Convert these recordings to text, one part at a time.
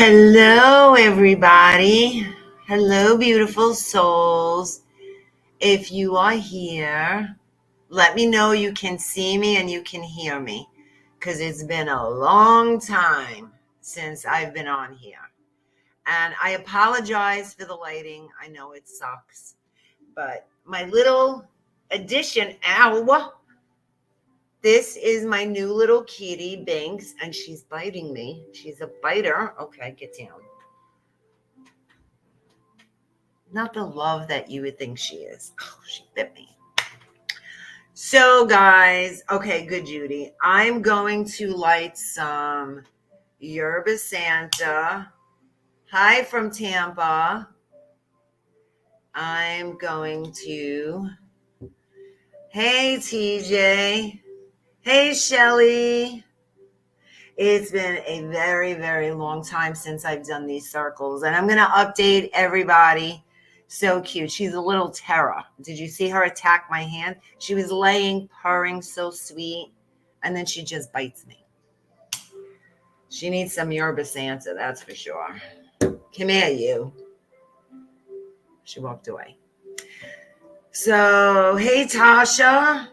Hello, everybody. Hello, beautiful souls. If you are here, let me know you can see me and you can hear me because it's been a long time since I've been on here. And I apologize for the lighting. I know it sucks, but my little addition, ow, this is my new little kitty, Binks, and she's biting me. She's a biter. Okay, get down. Not the love that you would think she is. Oh, she bit me. So, guys, okay, good, Judy. I'm going to light some Yerba Santa. Hi from Tampa. I'm going to. Hey, TJ. Hey, Shelly. It's been a very, very long time since I've done these circles, and I'm going to update everybody. So cute. She's a little terror. Did you see her attack my hand? She was laying, purring, so sweet, and then she just bites me. She needs some Yerba Santa, that's for sure. Come here, you. She walked away. So, hey, Tasha.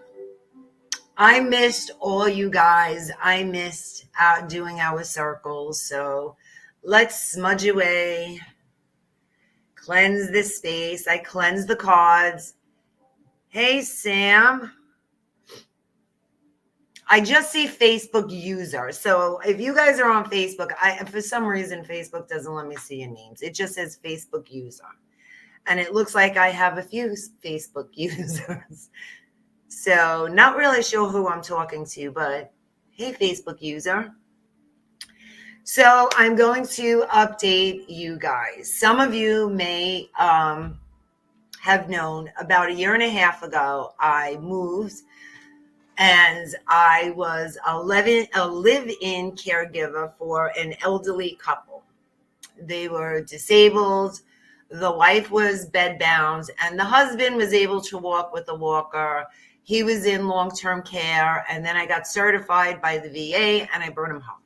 I missed all you guys. I missed doing our circles. So let's smudge away. Cleanse the space. I cleanse the cards. Hey, Sam. I just see Facebook user. So if you guys are on Facebook, for some reason, Facebook doesn't let me see your names. It just says Facebook user. And it looks like I have a few Facebook users. So not really sure who I'm talking to, but hey, Facebook user. So I'm going to update you guys. Some of you may have known about a year and a half ago, I moved and I was a live-in caregiver for an elderly couple. They were disabled. The wife was bedbound and the husband was able to walk with a walker. He was in long-term care, and then I got certified by the VA and I brought him home.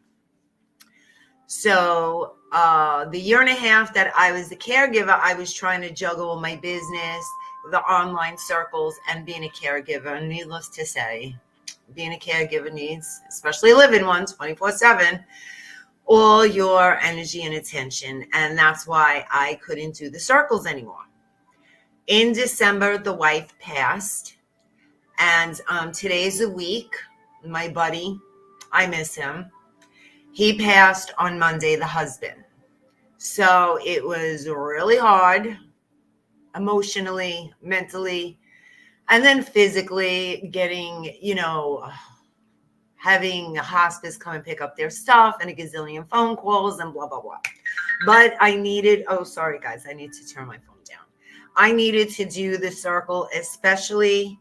So the year and a half that I was the caregiver, I was trying to juggle my business, the online circles, and being a caregiver. And needless to say, being a caregiver needs, especially live-in ones, 24/7, all your energy and attention. And that's why I couldn't do the circles anymore. In December, the wife passed. And today's a week. My buddy, I miss him. He passed on Monday, the husband. So it was really hard, emotionally, mentally, and then physically getting, having a hospice come and pick up their stuff and a gazillion phone calls and blah, blah, blah. But I needed, sorry guys, I need to turn my phone down. I needed to do the circle, especially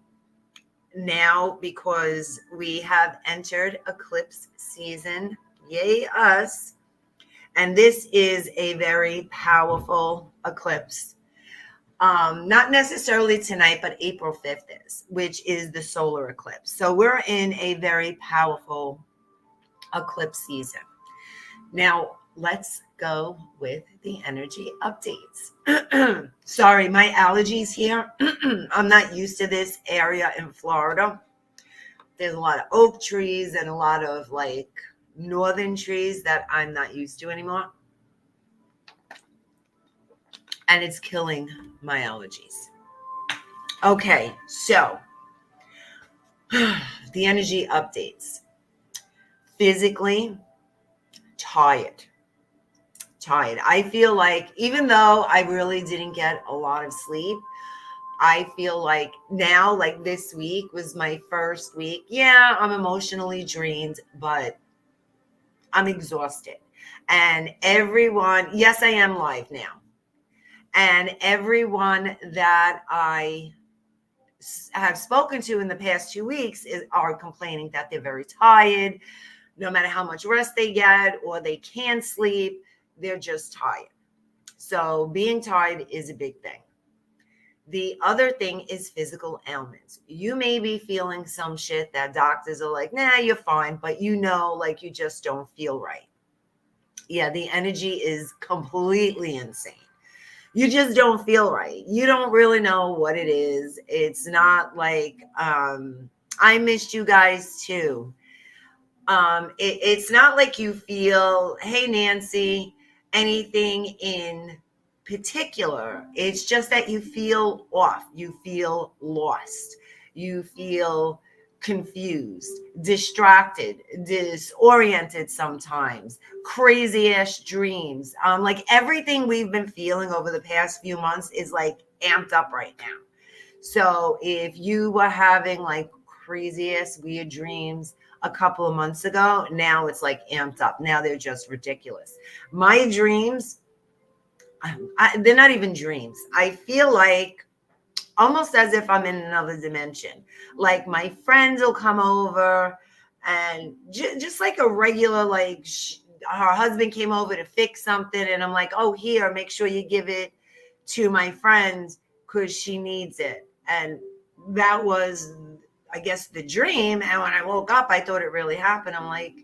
now because we have entered eclipse season. Yay us. And this is a very powerful eclipse. Not necessarily tonight, but April 5th is, which is the solar eclipse. So we're in a very powerful eclipse season. Now, let's go with the energy updates. Sorry, my allergies here. I'm not used to this area in Florida. There's a lot of oak trees and a lot of northern trees that I'm not used to anymore. And it's killing my allergies. Okay, so the energy updates. Physically, tired. I feel like even though I really didn't get a lot of sleep, I feel like now, this week was my first week. Yeah, I'm emotionally drained, but I'm exhausted. And everyone, yes, I am live now. And everyone that I have spoken to in the past 2 weeks are complaining that they're very tired. No matter how much rest they get or they can't sleep, they're just tired. So being tired is a big thing. The other thing is physical ailments. You may be feeling some shit that doctors are like, nah, you're fine, but you just don't feel right. Yeah, the energy is completely insane. You just don't feel right. You don't really know what it is. It's not like I missed you guys too. It's not like you feel, hey Nancy, anything in particular. It's just that you feel off, you feel lost, you feel confused, distracted, disoriented, sometimes crazy ass dreams. Like everything we've been feeling over the past few months is like amped up right now. So if you were having like crazy ass weird dreams a couple of months ago, now it's like amped up. Now they're just ridiculous. My dreams, they're not even dreams. I feel like almost as if I'm in another dimension. Like my friends will come over and just like a regular, like her husband came over to fix something. And I'm like, oh, here, make sure you give it to my friend because she needs it. And that was, I guess, the dream. And when I woke up, I thought it really happened. I'm like,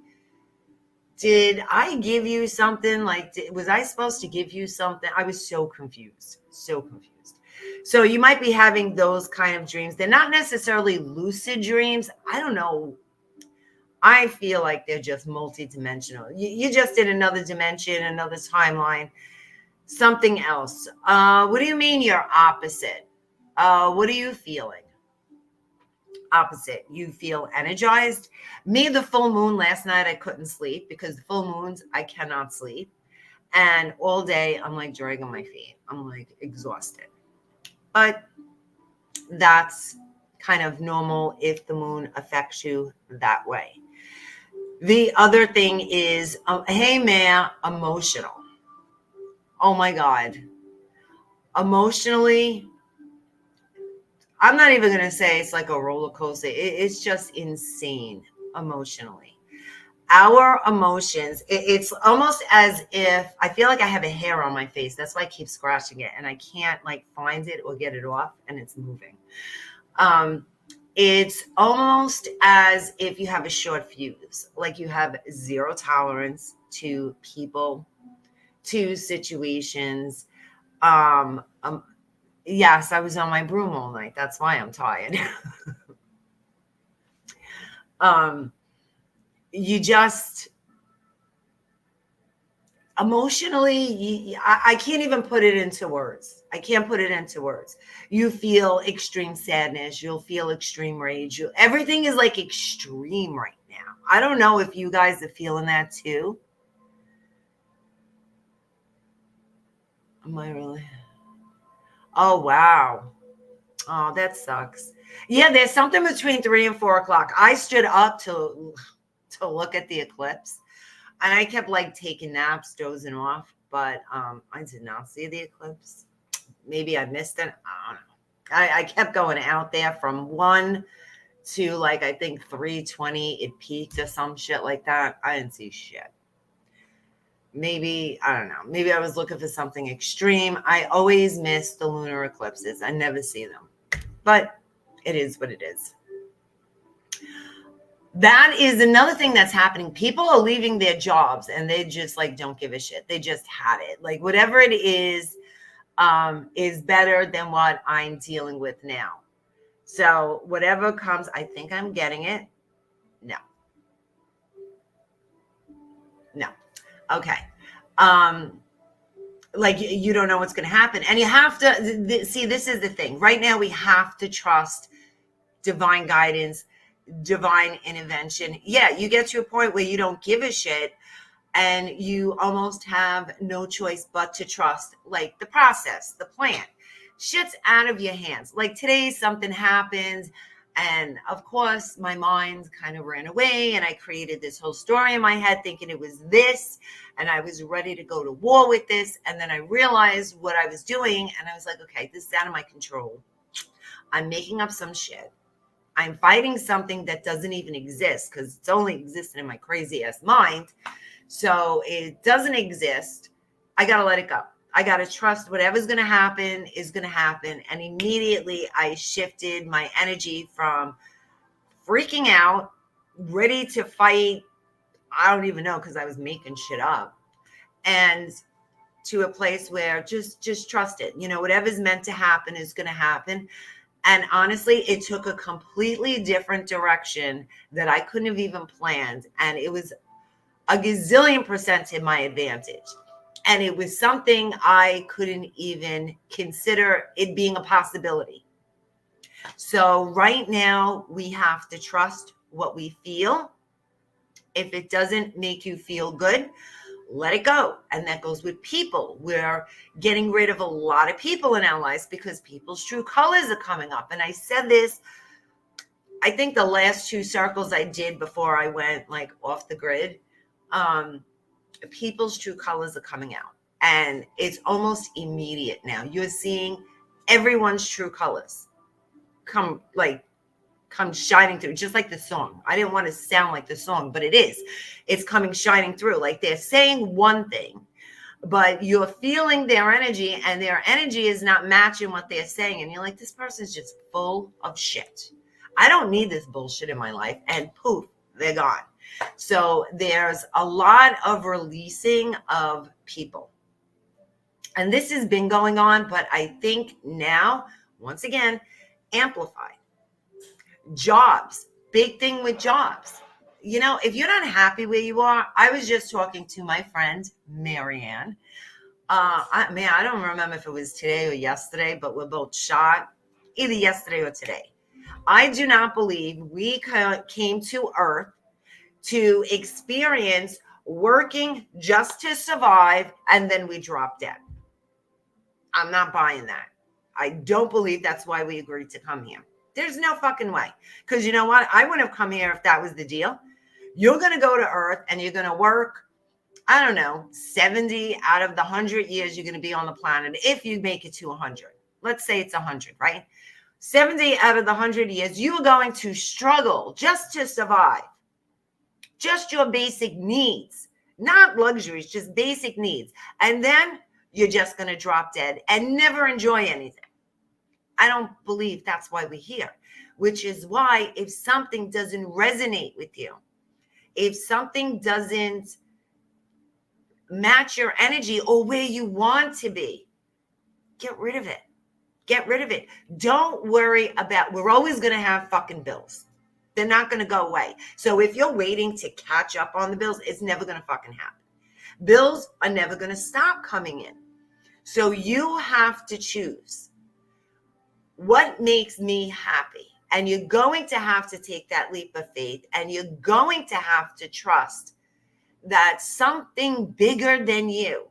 did I give you something? Like, was I supposed to give you something? I was so confused, so confused. So you might be having those kind of dreams. They're not necessarily lucid dreams. I don't know. I feel like they're just multidimensional. You just did another dimension, another timeline, something else. What do you mean you're opposite? What are you feeling? Opposite. You feel energized. Me, the full moon last night, I couldn't sleep because the full moons, I cannot sleep. And all day, I'm like dragging my feet. I'm like exhausted. But that's kind of normal if the moon affects you that way. The other thing is, hey, man, emotional. Oh my God. Emotionally, I'm not even going to say it's like a roller coaster. It's just insane emotionally. Our emotions, it's almost as if I feel like I have a hair on my face. That's why I keep scratching it and I can't like find it or get it off and it's moving. It's almost as if you have a short fuse, like you have zero tolerance to people, to situations. Yes, I was on my broom all night. That's why I'm tired. You just emotionally, I can't even put it into words. I can't put it into words. You feel extreme sadness. You'll feel extreme rage. Everything is like extreme right now. I don't know if you guys are feeling that too. Am I really? Oh, wow. Oh, that sucks. Yeah, there's something between 3 and 4 o'clock. I stood up to look at the eclipse. And I kept like taking naps, dozing off, but I did not see the eclipse. Maybe I missed it. I don't know. I kept going out there from 1 to like, I think 3:20. It peaked or some shit like that. I didn't see shit. Maybe, I don't know. Maybe I was looking for something extreme. I always miss the lunar eclipses. I never see them. But it is what it is. That is another thing that's happening. People are leaving their jobs and they just like don't give a shit. They just had it. Like whatever it is better than what I'm dealing with now. So whatever comes, I think I'm getting it. No. Okay. Like you don't know what's going to happen. And you have to see, this is the thing. Right now we have to trust divine guidance, divine intervention. Yeah, you get to a point where you don't give a shit and you almost have no choice but to trust like the process, the plan. Shit's out of your hands. Like today something happens and of course my mind kind of ran away and I created this whole story in my head thinking it was this and I was ready to go to war with this, and then I realized what I was doing and I was like, okay, this is out of my control. I'm making up some shit. I'm fighting something that doesn't even exist because it's only existed in my crazy ass mind. So it doesn't exist. I got to let it go. I got to trust whatever's going to happen is going to happen. And immediately I shifted my energy from freaking out, ready to fight. I don't even know because I was making shit up. and to a place where just trust it. Whatever's meant to happen is going to happen. And honestly, it took a completely different direction that I couldn't have even planned. And it was a gazillion percent in my advantage. And it was something I couldn't even consider it being a possibility. So right now, we have to trust what we feel. If it doesn't make you feel good, let it go. And that goes with people. We're getting rid of a lot of people in our lives because people's true colors are coming up. And I said this, I think the last 2 circles I did before I went like off the grid, people's true colors are coming out. And it's almost immediate now. You're seeing everyone's true colors come shining through, just like the song. I didn't want to sound like the song, but it's coming shining through. Like they're saying one thing, but you're feeling their energy, and their energy is not matching what they're saying. And you're like, this person's just full of shit. I don't need this bullshit in my life. And poof, they're gone. So there's a lot of releasing of people. And this has been going on, but I think now, once again, amplified. Jobs, big thing with jobs. If you're not happy where you are, I was just talking to my friend, Marianne. I don't remember if it was today or yesterday, but we're both shot either yesterday or today. I do not believe we came to Earth to experience working just to survive, and then we drop dead. I'm not buying that. I don't believe that's why we agreed to come here. There's no fucking way. Because you know what? I wouldn't have come here if that was the deal. You're going to go to Earth and you're going to work, I don't know, 70 out of the 100 years you're going to be on the planet. If you make it to 100, let's say it's 100, right? 70 out of the 100 years, you're going to struggle just to survive. Just your basic needs, not luxuries, just basic needs. And then you're just going to drop dead and never enjoy anything. I don't believe that's why we're here, which is why if something doesn't resonate with you, if something doesn't match your energy or where you want to be, get rid of it. Get rid of it. Don't worry about, we're always going to have fucking bills. They're not going to go away. So if you're waiting to catch up on the bills, it's never going to fucking happen. Bills are never going to stop coming in. So you have to choose what makes me happy. And you're going to have to take that leap of faith, and you're going to have to trust that something bigger than you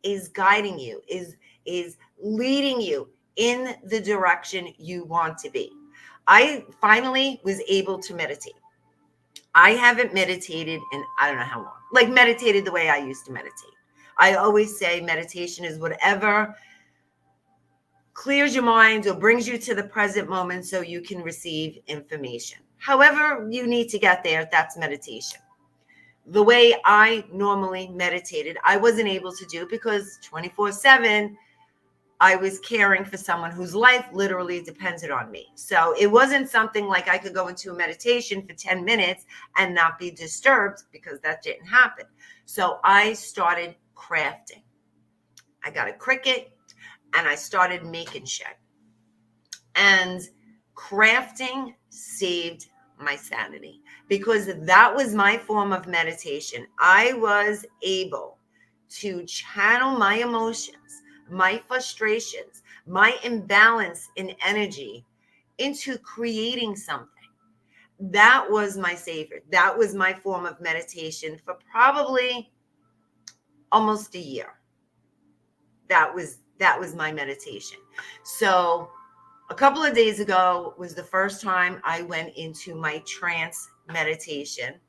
is guiding you, is leading you in the direction you want to be. I finally was able to meditate. I haven't meditated in I don't know how long, like meditated the way I used to meditate. I always say meditation is whatever clears your mind or brings you to the present moment so you can receive information. However you need to get there, that's meditation. The way I normally meditated, I wasn't able to do because 24/7, I was caring for someone whose life literally depended on me. So it wasn't something like I could go into a meditation for 10 minutes and not be disturbed, because that didn't happen. So I started crafting. I got a Cricut and I started making shit. And crafting saved my sanity, because that was my form of meditation. I was able to channel my emotions, my frustrations, my imbalance in energy into creating something. That was my savior. That was my form of meditation for probably almost a year. That was my meditation. So a couple of days ago was the first time I went into my trance meditation,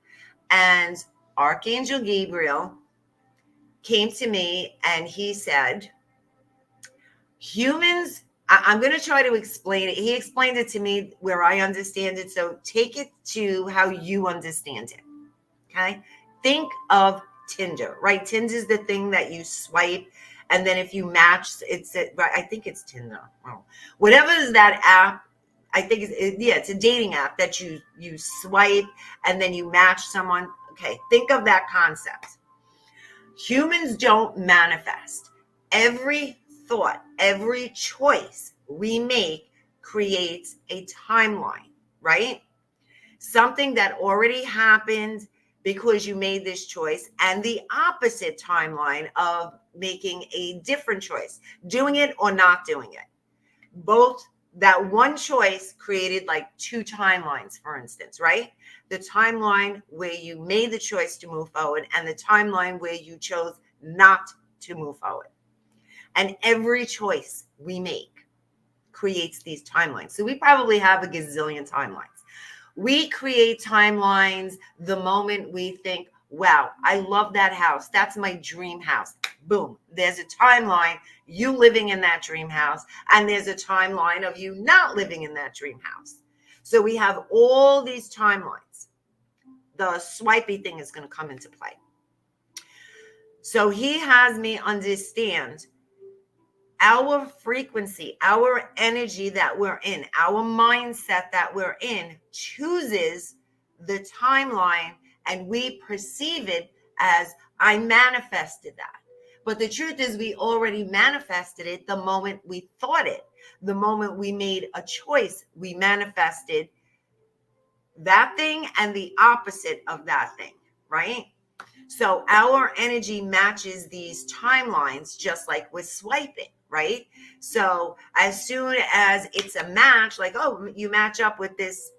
and Archangel Gabriel came to me and he said, humans, I'm going to try to explain it. He explained it to me where I understand it. So take it to how you understand it. Okay. Think of Tinder, right? Tinder is the thing that you swipe. And then if you match, I think it's Tinder. Oh, whatever is that app. I think it's a dating app that you swipe and then you match someone. Okay. Think of that concept. Humans don't manifest. Every thought, every choice we make creates a timeline, right? Something that already happened because you made this choice, and the opposite timeline of making a different choice, doing it or not doing it. Both, that one choice created like two timelines, for instance, right? The timeline where you made the choice to move forward and the timeline where you chose not to move forward. And every choice we make creates these timelines. So we probably have a gazillion timelines. We create timelines the moment we think, wow, I love that house. That's my dream house. Boom. There's a timeline, you living in that dream house, and there's a timeline of you not living in that dream house. So we have all these timelines. The swipey thing is going to come into play. So he has me understand our frequency, our energy that we're in, our mindset that we're in chooses the timeline, and we perceive it as I manifested that. But the truth is we already manifested it the moment we thought it. The moment we made a choice, we manifested that thing and the opposite of that thing, right? So our energy matches these timelines just like with swiping, right? So as soon as it's a match, like, oh, you match up with this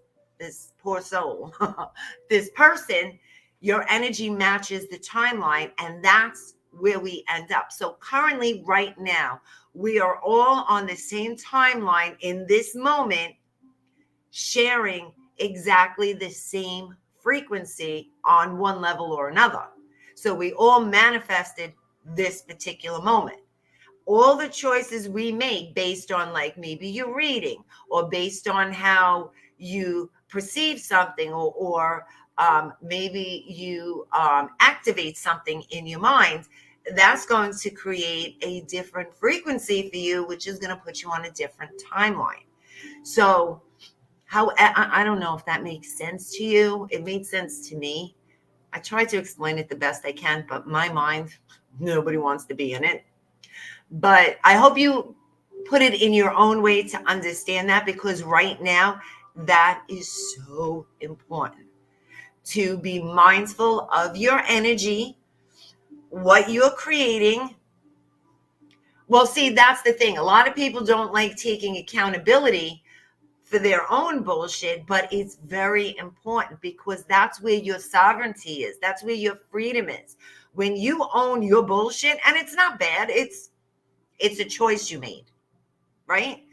poor soul, this person, your energy matches the timeline, and that's where we end up. So currently, right now, we are all on the same timeline in this moment, sharing exactly the same frequency on one level or another. So we all manifested this particular moment. All the choices we make based on, like, maybe your reading or based on how you perceive something, or maybe you activate something in your mind, that's going to create a different frequency for you, which is going to put you on a different timeline. So how, I don't know if that makes sense to you. It made sense to me. I try to explain it the best I can, but my mind, nobody wants to be in it. But I hope you put it in your own way to understand that, because right now, that is so important, to be mindful of your energy, what you're creating. Well, see, that's the thing. A lot of people don't like taking accountability for their own bullshit, but it's very important, because that's where your sovereignty is. That's where your freedom is. When you own your bullshit, and it's not bad, it's a choice you made, right?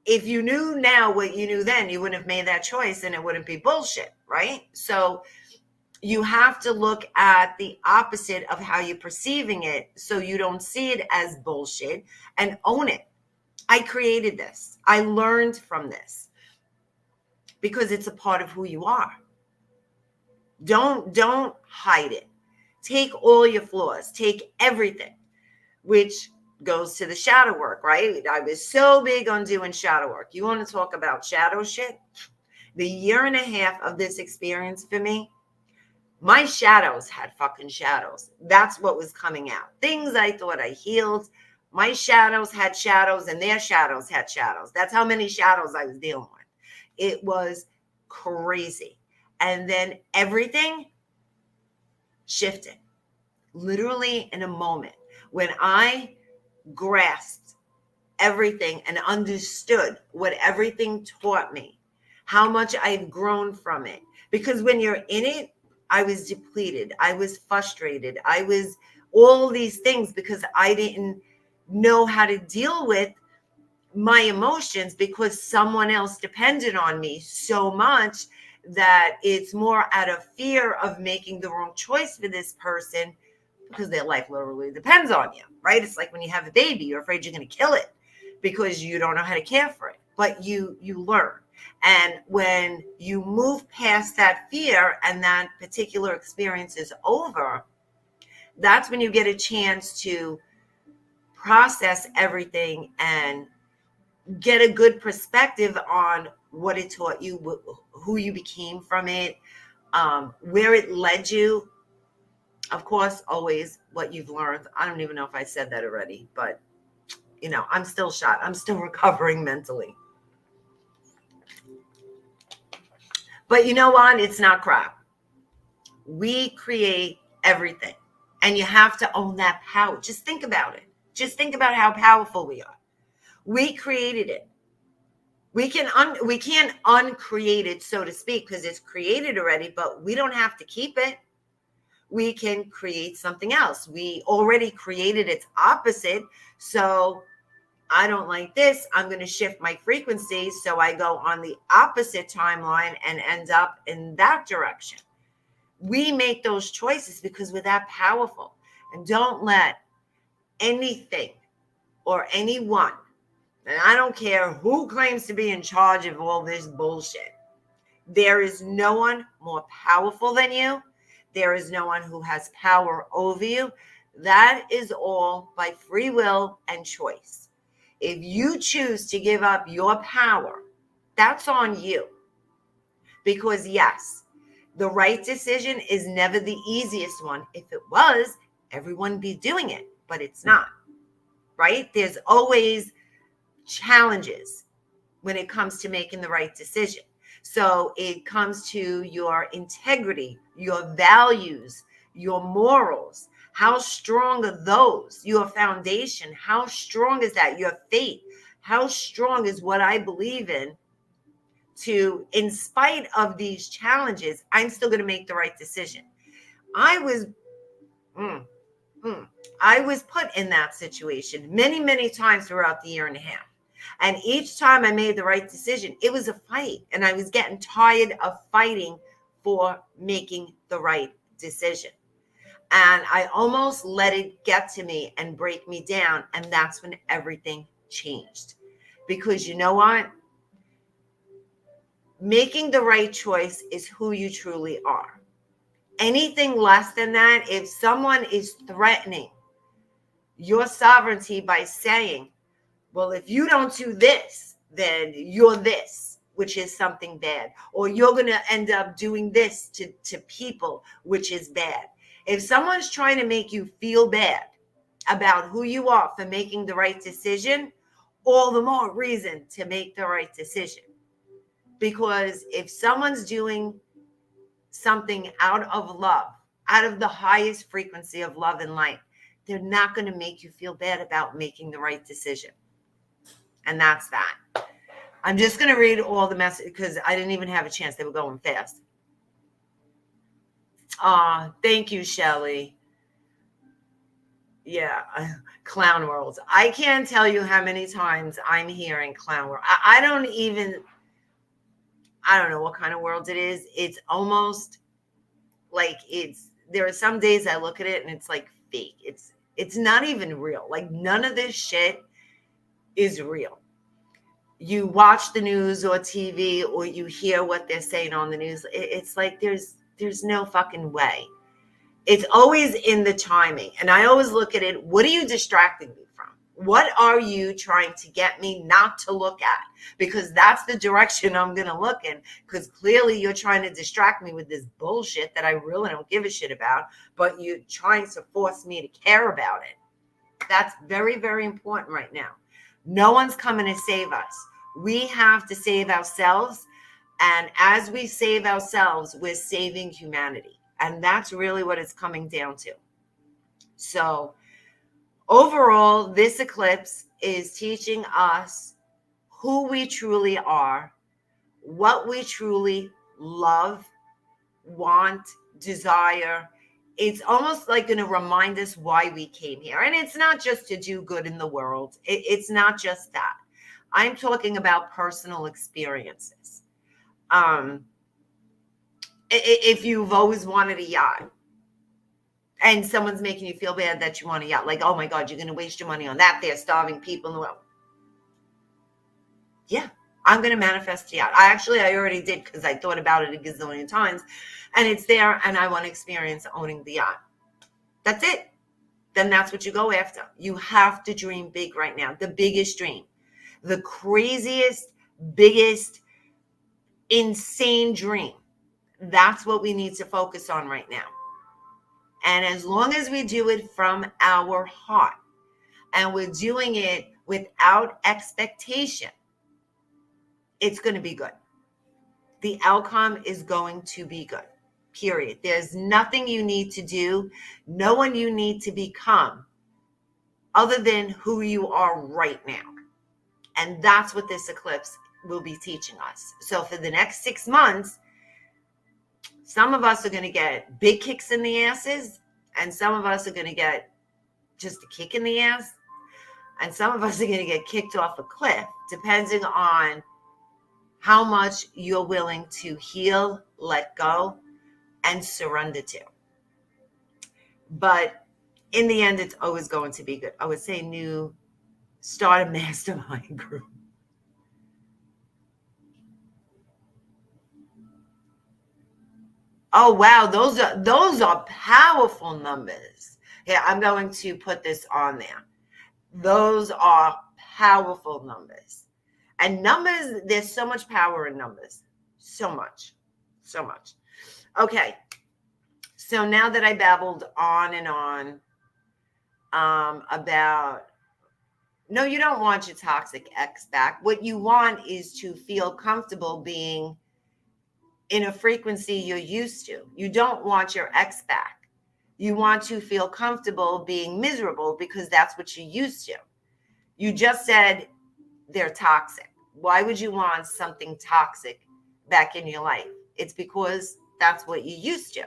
If you knew now what you knew then, you wouldn't have made that choice and it wouldn't be bullshit, right? So you have to look at the opposite of how you're perceiving it, so you don't see it as bullshit, and own it. I created this. I learned from this, because it's a part of who you are. Don't hide it. Take all your flaws. Take everything, which goes to the shadow work, right? I was so big on doing shadow work. You want to talk about shadow shit? The year and a half of this experience for me, my shadows had fucking shadows. That's what was coming out. Things I thought I healed, my shadows had shadows, and their shadows had shadows. That's how many shadows I was dealing with. It was crazy. And then everything shifted, literally in a moment, when I grasped everything and understood what everything taught me, how much I've grown from it. Because when you're in it, I was depleted, I was frustrated, I was all these things, because I didn't know how to deal with my emotions, because someone else depended on me so much that it's more out of fear of making the wrong choice for this person, because their life literally depends on you, right? It's like when you have a baby, you're afraid you're going to kill it because you don't know how to care for it, but you learn. And when you move past that fear and that particular experience is over, that's when you get a chance to process everything and get a good perspective on what it taught you, who you became from it, where it led you. Of course, always what you've learned. I don't even know if I said that already, but I'm still shot. I'm still recovering mentally. But you know what? It's not crap. We create everything. And you have to own that power. Just think about it. Just think about how powerful we are. We created it. We can't uncreate it, so to speak, because it's created already, but we don't have to keep it. We can create something else. We already created its opposite. So I don't like this. I'm going to shift my frequency. So I go on the opposite timeline and end up in that direction. We make those choices because we're that powerful. And don't let anything or anyone, and I don't care who claims to be in charge of all this bullshit. There is no one more powerful than you. There is no one who has power over you. That is all by free will and choice. If you choose to give up your power, that's on you. Because yes, the right decision is never the easiest one. If it was, everyone would be doing it, but it's not, right? There's always challenges when it comes to making the right decision. So it comes to your integrity, your values, your morals. How strong are those? Your foundation. How strong is that? Your faith. How strong is what I believe in? In spite of these challenges, I'm still going to make the right decision. I was put in that situation many, many times throughout the year and a half. And each time I made the right decision, it was a fight. And I was getting tired of fighting for making the right decision. And I almost let it get to me and break me down. And that's when everything changed. Because you know what? Making the right choice is who you truly are. Anything less than that, if someone is threatening your sovereignty by saying, well, if you don't do this, then you're this, which is something bad. Or you're going to end up doing this to people, which is bad. If someone's trying to make you feel bad about who you are for making the right decision, all the more reason to make the right decision. Because if someone's doing something out of love, out of the highest frequency of love and light, they're not going to make you feel bad about making the right decision. And that's that. I'm just going to read all the messages because I didn't even have a chance. They were going fast. Thank you, Shelley. Yeah, clown world. I can't tell you how many times I'm hearing clown world. I don't know what kind of world it is. It's almost like there are some days I look at it and it's like fake. It's not even real. Like none of this shit is real. You watch the news or TV or you hear what they're saying on the news. It's like there's no fucking way. It's always in the timing. And I always look at it. What are you distracting me from? What are you trying to get me not to look at? Because that's the direction I'm going to look in. Because clearly you're trying to distract me with this bullshit that I really don't give a shit about. But you're trying to force me to care about it. That's very, very important right now. No one's coming to save us. We have to save ourselves. And as we save ourselves, we're saving humanity. And that's really what it's coming down to. So overall, this eclipse is teaching us who we truly are, what we truly love, want, desire. It's almost like going to remind us why we came here. And it's not just to do good in the world. It's not just that. I'm talking about personal experiences. If you've always wanted a yacht and someone's making you feel bad that you want a yacht, like, oh my God, you're going to waste your money on that. They're starving people in the world. Yeah, I'm going to manifest a yacht. I already did because I thought about it a gazillion times and it's there and I want to experience owning the yacht. That's it. Then that's what you go after. You have to dream big right now. The biggest dream, the craziest, biggest, insane dream. That's what we need to focus on right now. And as long as we do it from our heart and we're doing it without expectation, it's going to be good. The outcome is going to be good, period. There's nothing you need to do, no one you need to become other than who you are right now. And that's what this eclipse will be teaching us. So for the next 6 months, some of us are going to get big kicks in the asses, and some of us are going to get just a kick in the ass, and some of us are going to get kicked off a cliff, depending on how much you're willing to heal, let go, and surrender to. But in the end, it's always going to be good. I would say start a mastermind group. Oh, wow. Those are powerful numbers. Yeah, I'm going to put this on there. Those are powerful numbers. And numbers, there's so much power in numbers. So much. Okay. So now that I babbled on and on about, no, you don't want your toxic ex back. What you want is to feel comfortable being in a frequency you're used to. You don't want your ex back. You want to feel comfortable being miserable because that's what you're used to. You just said they're toxic. Why would you want something toxic back in your life? It's because that's what you're used to.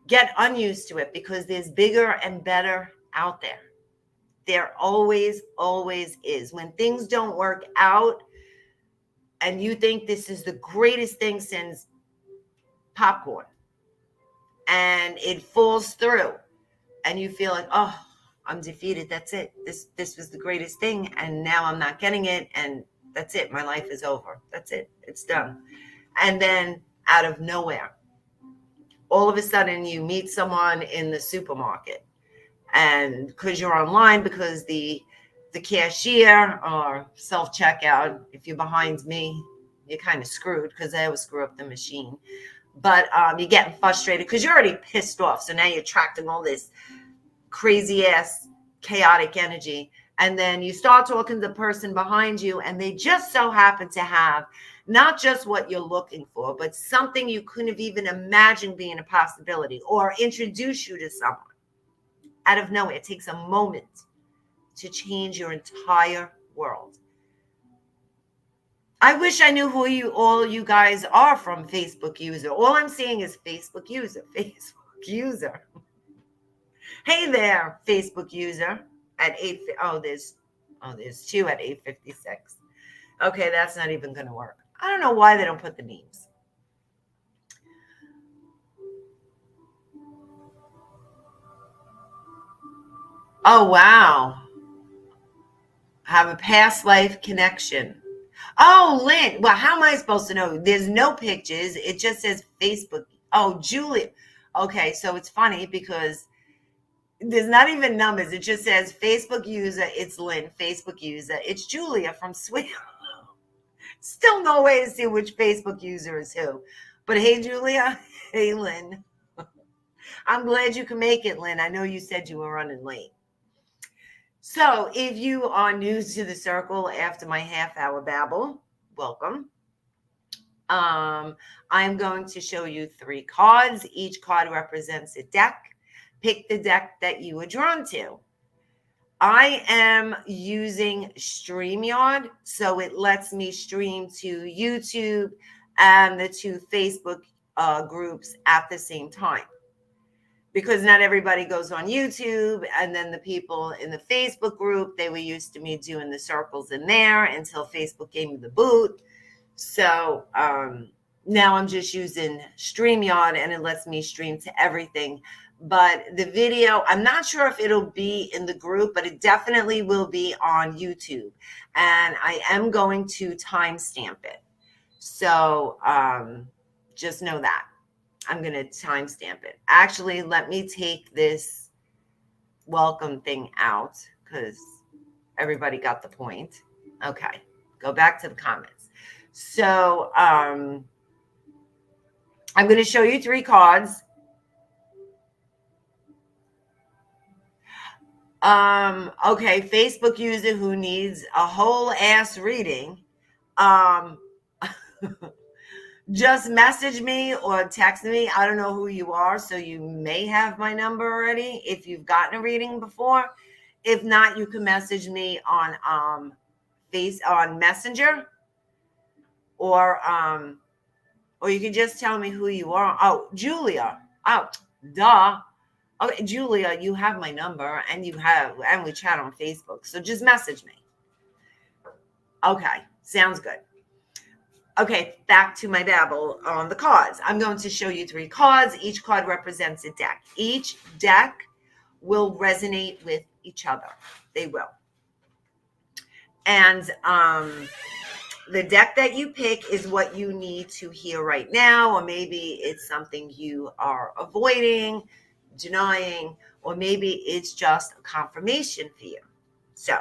Get unused to it because there's bigger and better out there. There always is. When things don't work out and you think this is the greatest thing since popcorn and it falls through and you feel like, oh, I'm defeated. That's it. This was the greatest thing. And now I'm not getting it. And that's it. My life is over. That's it. It's done. And then out of nowhere, all of a sudden you meet someone in the supermarket, and because you're online, because the cashier or self-checkout, if you're behind me, you're kind of screwed because I always screw up the machine. But you're getting frustrated because you're already pissed off. So now you're attracting all this crazy ass chaotic energy. And then you start talking to the person behind you, and they just so happen to have not just what you're looking for, but something you couldn't have even imagined being a possibility, or introduce you to someone out of nowhere. It takes a moment to change your entire world. I wish I knew who all you guys are from Facebook user. All I'm seeing is Facebook user. Hey there, Facebook user at 8. There's 2 at 8:56. Okay, that's not even going to work. I don't know why they don't put the names. Oh, wow. Have a past life connection. Oh, Lynn. Well, how am I supposed to know? There's no pictures. It just says Facebook. Oh, Julia. Okay, so it's funny because there's not even numbers. It just says Facebook user. It's Lynn. Facebook user. It's Julia from Sweden. Still no way to see which Facebook user is who. But hey, Julia. Hey, Lynn. I'm glad you can make it, Lynn. I know you said you were running late. So if you are new to the circle after my half-hour babble, welcome. I'm going to show you 3 cards. Each card represents a deck. Pick the deck that you are drawn to. I am using StreamYard, so it lets me stream to YouTube and the 2 Facebook groups at the same time. Because not everybody goes on YouTube, and then the people in the Facebook group, they were used to me doing the circles in there until Facebook gave me the boot. So now I'm just using StreamYard, and it lets me stream to everything. But the video, I'm not sure if it'll be in the group, but it definitely will be on YouTube. And I am going to timestamp it. So just know that. I'm going to timestamp it. Actually, let me take this welcome thing out because everybody got the point. Okay, go back to the comments. So I'm going to show you 3 cards. Okay, Facebook user who needs a whole ass reading. Um, just message me or text me. I don't know who you are, so you may have my number already if you've gotten a reading before. If not, you can message me on on Messenger, or you can just tell me who you are. Oh, Julia. Oh, duh. Okay, Julia, you have my number and we chat on Facebook. So just message me. Okay, sounds good. Okay, back to my babble on the cards. I'm going to show you 3 cards. Each card represents a deck. Each deck will resonate with each other. They will. And the deck that you pick is what you need to hear right now, or maybe it's something you are avoiding, denying, or maybe it's just a confirmation for you. So,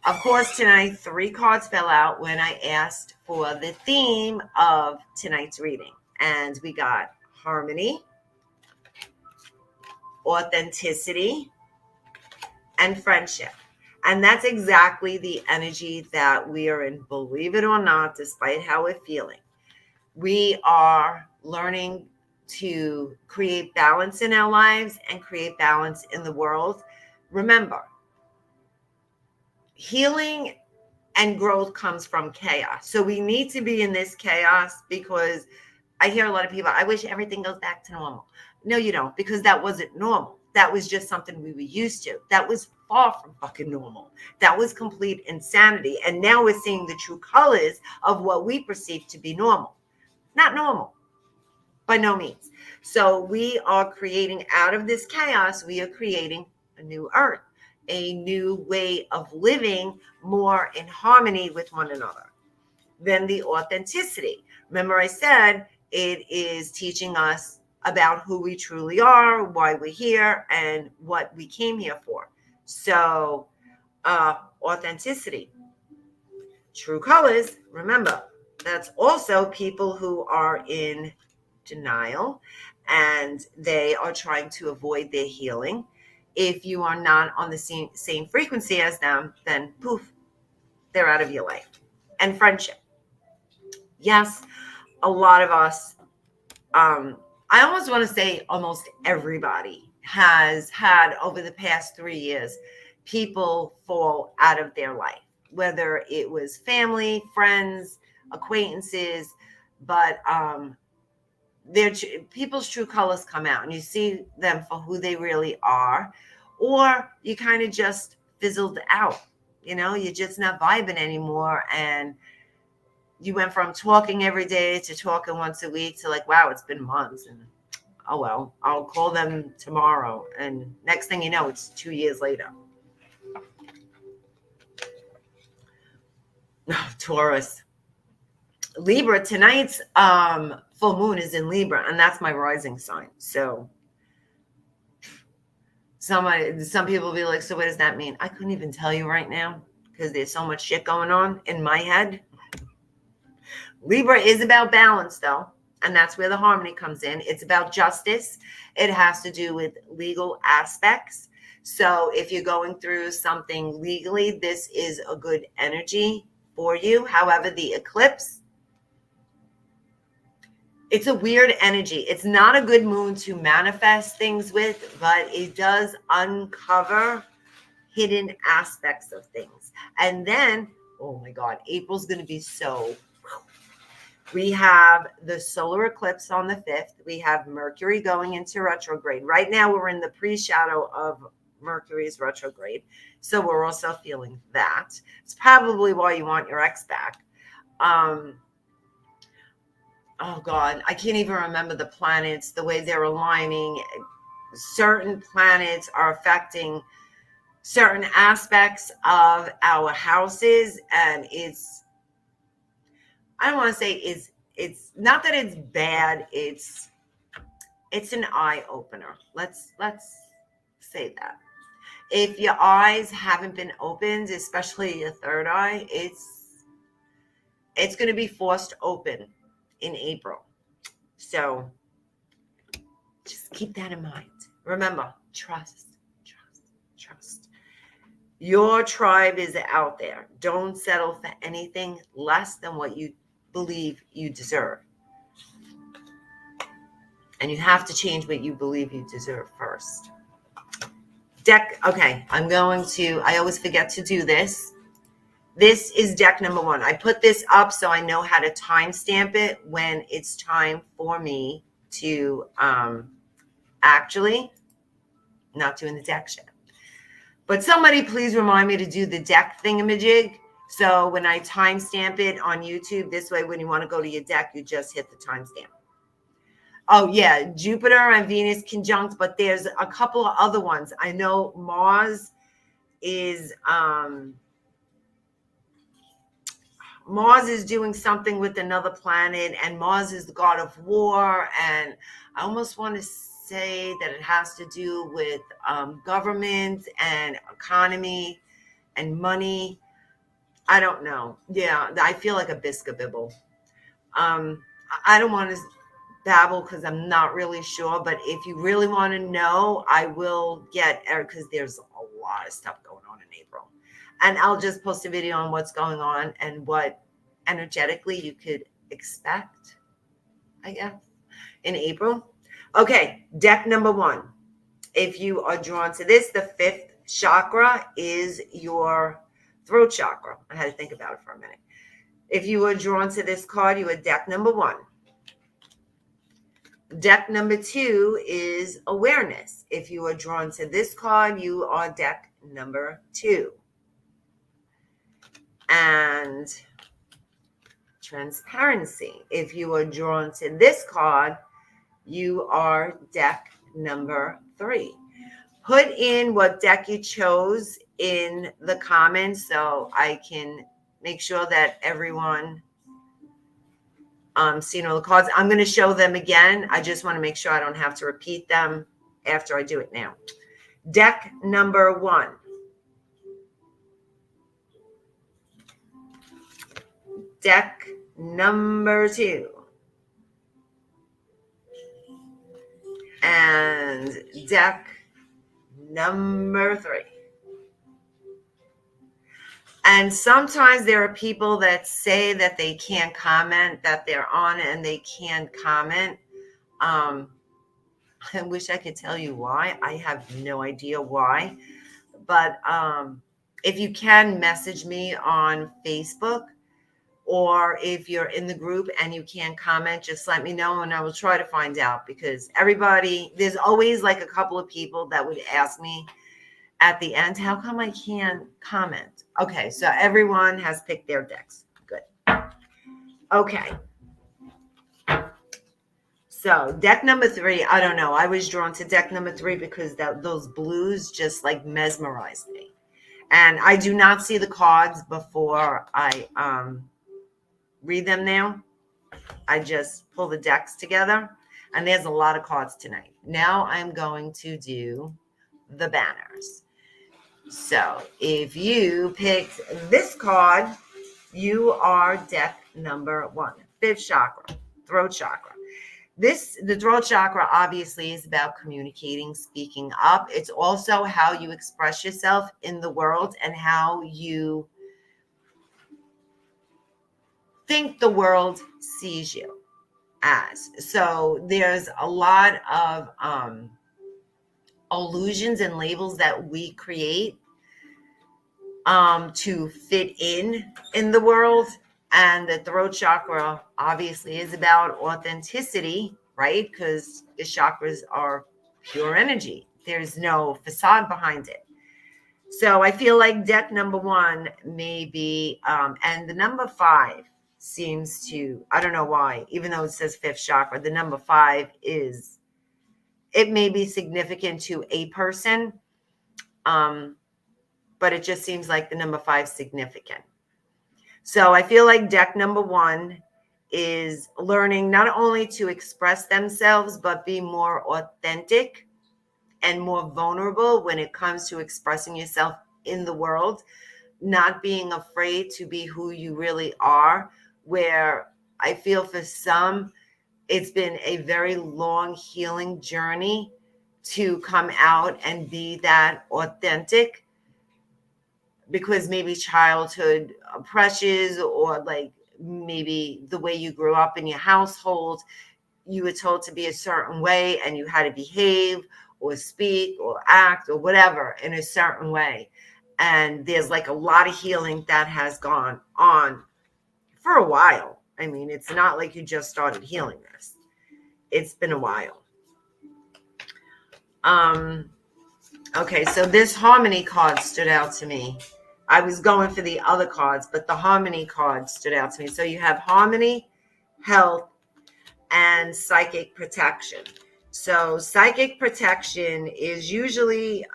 of course, tonight 3 cards fell out when I asked for the theme of tonight's reading. And we got harmony, authenticity, and friendship. And that's exactly the energy that we are in, believe it or not, despite how we're feeling. We are learning to create balance in our lives and create balance in the world. Remember, healing and growth comes from chaos. So we need to be in this chaos, because I hear a lot of people, I wish everything goes back to normal. No, you don't, because that wasn't normal. That was just something we were used to. That was far from fucking normal. That was complete insanity. And now we're seeing the true colors of what we perceive to be normal. Not normal, by no means. So we are creating, out of this chaos, we are creating a new earth, a new way of living more in harmony with one another. Then the authenticity. Remember I said it is teaching us about who we truly are, why we're here, and what we came here for. So authenticity. True colors, remember, that's also people who are in denial and they are trying to avoid their healing. If you are not on the same frequency as them, then poof, they're out of your life. And friendship. Yes, a lot of us, I almost want to say almost everybody has had over the past 3 years, people fall out of their life, whether it was family, friends, acquaintances, but people's true colors come out and you see them for who they really are, or you kind of just fizzled out. You're just not vibing anymore, and you went from talking every day to talking once a week to like, wow, it's been months, and oh well, I'll call them tomorrow, and next thing you know, it's 2 years later. Taurus. Libra, tonight's full moon is in Libra, and that's my rising sign. So some people will be like, so what does that mean? I couldn't even tell you right now, because there's so much shit going on in my head. Libra is about balance, though, and that's where the harmony comes in. It's about justice. It has to do with legal aspects. So if you're going through something legally, this is a good energy for you. However, the eclipse, it's a weird energy. It's not a good moon to manifest things with, but it does uncover hidden aspects of things. And then, oh my God, April's going to be so... We have the solar eclipse on the 5th. We have Mercury going into retrograde. Right now, we're in the pre-shadow of Mercury's retrograde. So we're also feeling that. It's probably why you want your ex back. Oh, God. I can't even remember the planets, the way they're aligning. Certain planets are affecting certain aspects of our houses. And I don't want to say it's not that it's bad. It's an eye opener. Let's say that. If your eyes haven't been opened, especially your third eye, it's going to be forced open in April. So just keep that in mind. Remember, trust. trust. Your tribe is out there. Don't settle for anything less than what you believe you deserve. And you have to change what you believe you deserve first. Deck, okay, I always forget to do this. This is deck number 1. I put this up so I know how to timestamp it when it's time for me to actually, not doing the deck shit. But somebody please remind me to do the deck thingamajig. So when I timestamp it on YouTube, this way when you want to go to your deck, you just hit the timestamp. Oh, yeah, Jupiter and Venus conjunct, but there's a couple of other ones. I know Mars is doing something with another planet, and Mars is the god of war, and I almost want to say that it has to do with government and economy and money. I don't know. Yeah, I feel like a Biscabibble. I don't want to babble because I'm not really sure, but if you really want to know, I will get, because there's a lot of stuff going on in April, and I'll just post a video on what's going on and what energetically you could expect, I guess, in April. Okay, deck number 1. If you are drawn to this, the 5th chakra is your throat chakra. I had to think about it for a minute. If you are drawn to this card, you are deck number 1. Deck number 2 is awareness. If you are drawn to this card, you are deck number 2. And transparency. If you are drawn to this card, you are deck number 3. Put in what deck you chose in the comments so I can make sure that everyone seen all the cards. I'm going to show them again. I just want to make sure I don't have to repeat them after I do it now. Deck number 1. Deck number 2. And deck number 3. And sometimes there are people that say that they can't comment, that they're on and they can't comment. I wish I could tell you why. I have no idea why. But if you can message me on Facebook, or if you're in the group and you can't comment, just let me know and I will try to find out, because there's always like a couple of people that would ask me at the end, how come I can't comment? Okay, so everyone has picked their decks. Good. Okay. So deck number 3, I don't know. I was drawn to deck number 3 because those blues just like mesmerized me. And I do not see the cards before I read them now. I just pull the decks together, and there's a lot of cards tonight. Now I'm going to do the banners. So if you picked this card, you are deck number 1, 5th chakra, throat chakra. The throat chakra obviously is about communicating, speaking up. It's also how you express yourself in the world and how you think the world sees you as. So there's a lot of illusions and labels that we create to fit in the world. And the throat chakra obviously is about authenticity, right? Because the chakras are pure energy. There's no facade behind it. So I feel like deck number 1 may be, and the number 5 seems to, I don't know why, even though it says 5th chakra, the number 5 it may be significant to a person, but it just seems like the number 5 is significant. So I feel like deck number 1 is learning not only to express themselves, but be more authentic and more vulnerable when it comes to expressing yourself in the world, not being afraid to be who you really are, where I feel for some, it's been a very long healing journey to come out and be that authentic, because maybe childhood pressures, or like maybe the way you grew up in your household, you were told to be a certain way and you had to behave or speak or act or whatever in a certain way. And there's like a lot of healing that has gone on for a while. I mean, it's not like you just started healing this. It's been a while. Okay, so this harmony card stood out to me. I was going for the other cards, but the harmony card stood out to me. So you have harmony, health, and psychic protection. So psychic protection is usually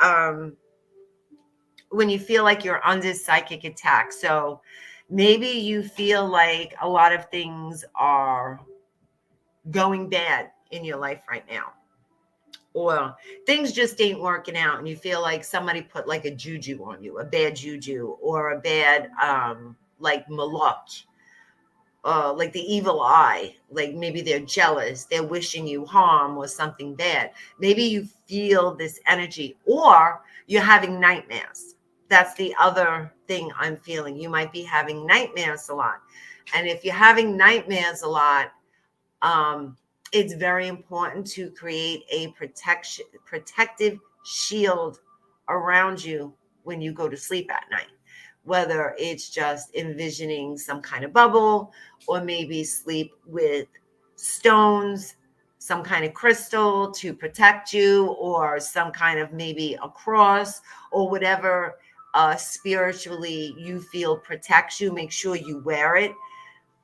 when you feel like you're under psychic attack. So maybe you feel like a lot of things are going bad in your life right now, or things just ain't working out, and you feel like somebody put like a juju on you, a bad juju, or a bad like malak, like the evil eye, like maybe they're jealous, they're wishing you harm or something bad. Maybe you feel this energy, or you're having nightmares. That's the other thing I'm feeling. You might be having nightmares a lot. And if you're having nightmares a lot, it's very important to create a protective shield around you when you go to sleep at night, whether it's just envisioning some kind of bubble, or maybe sleep with stones, some kind of crystal to protect you, or some kind of maybe a cross, or whatever spiritually you feel protects you. Make sure you wear it.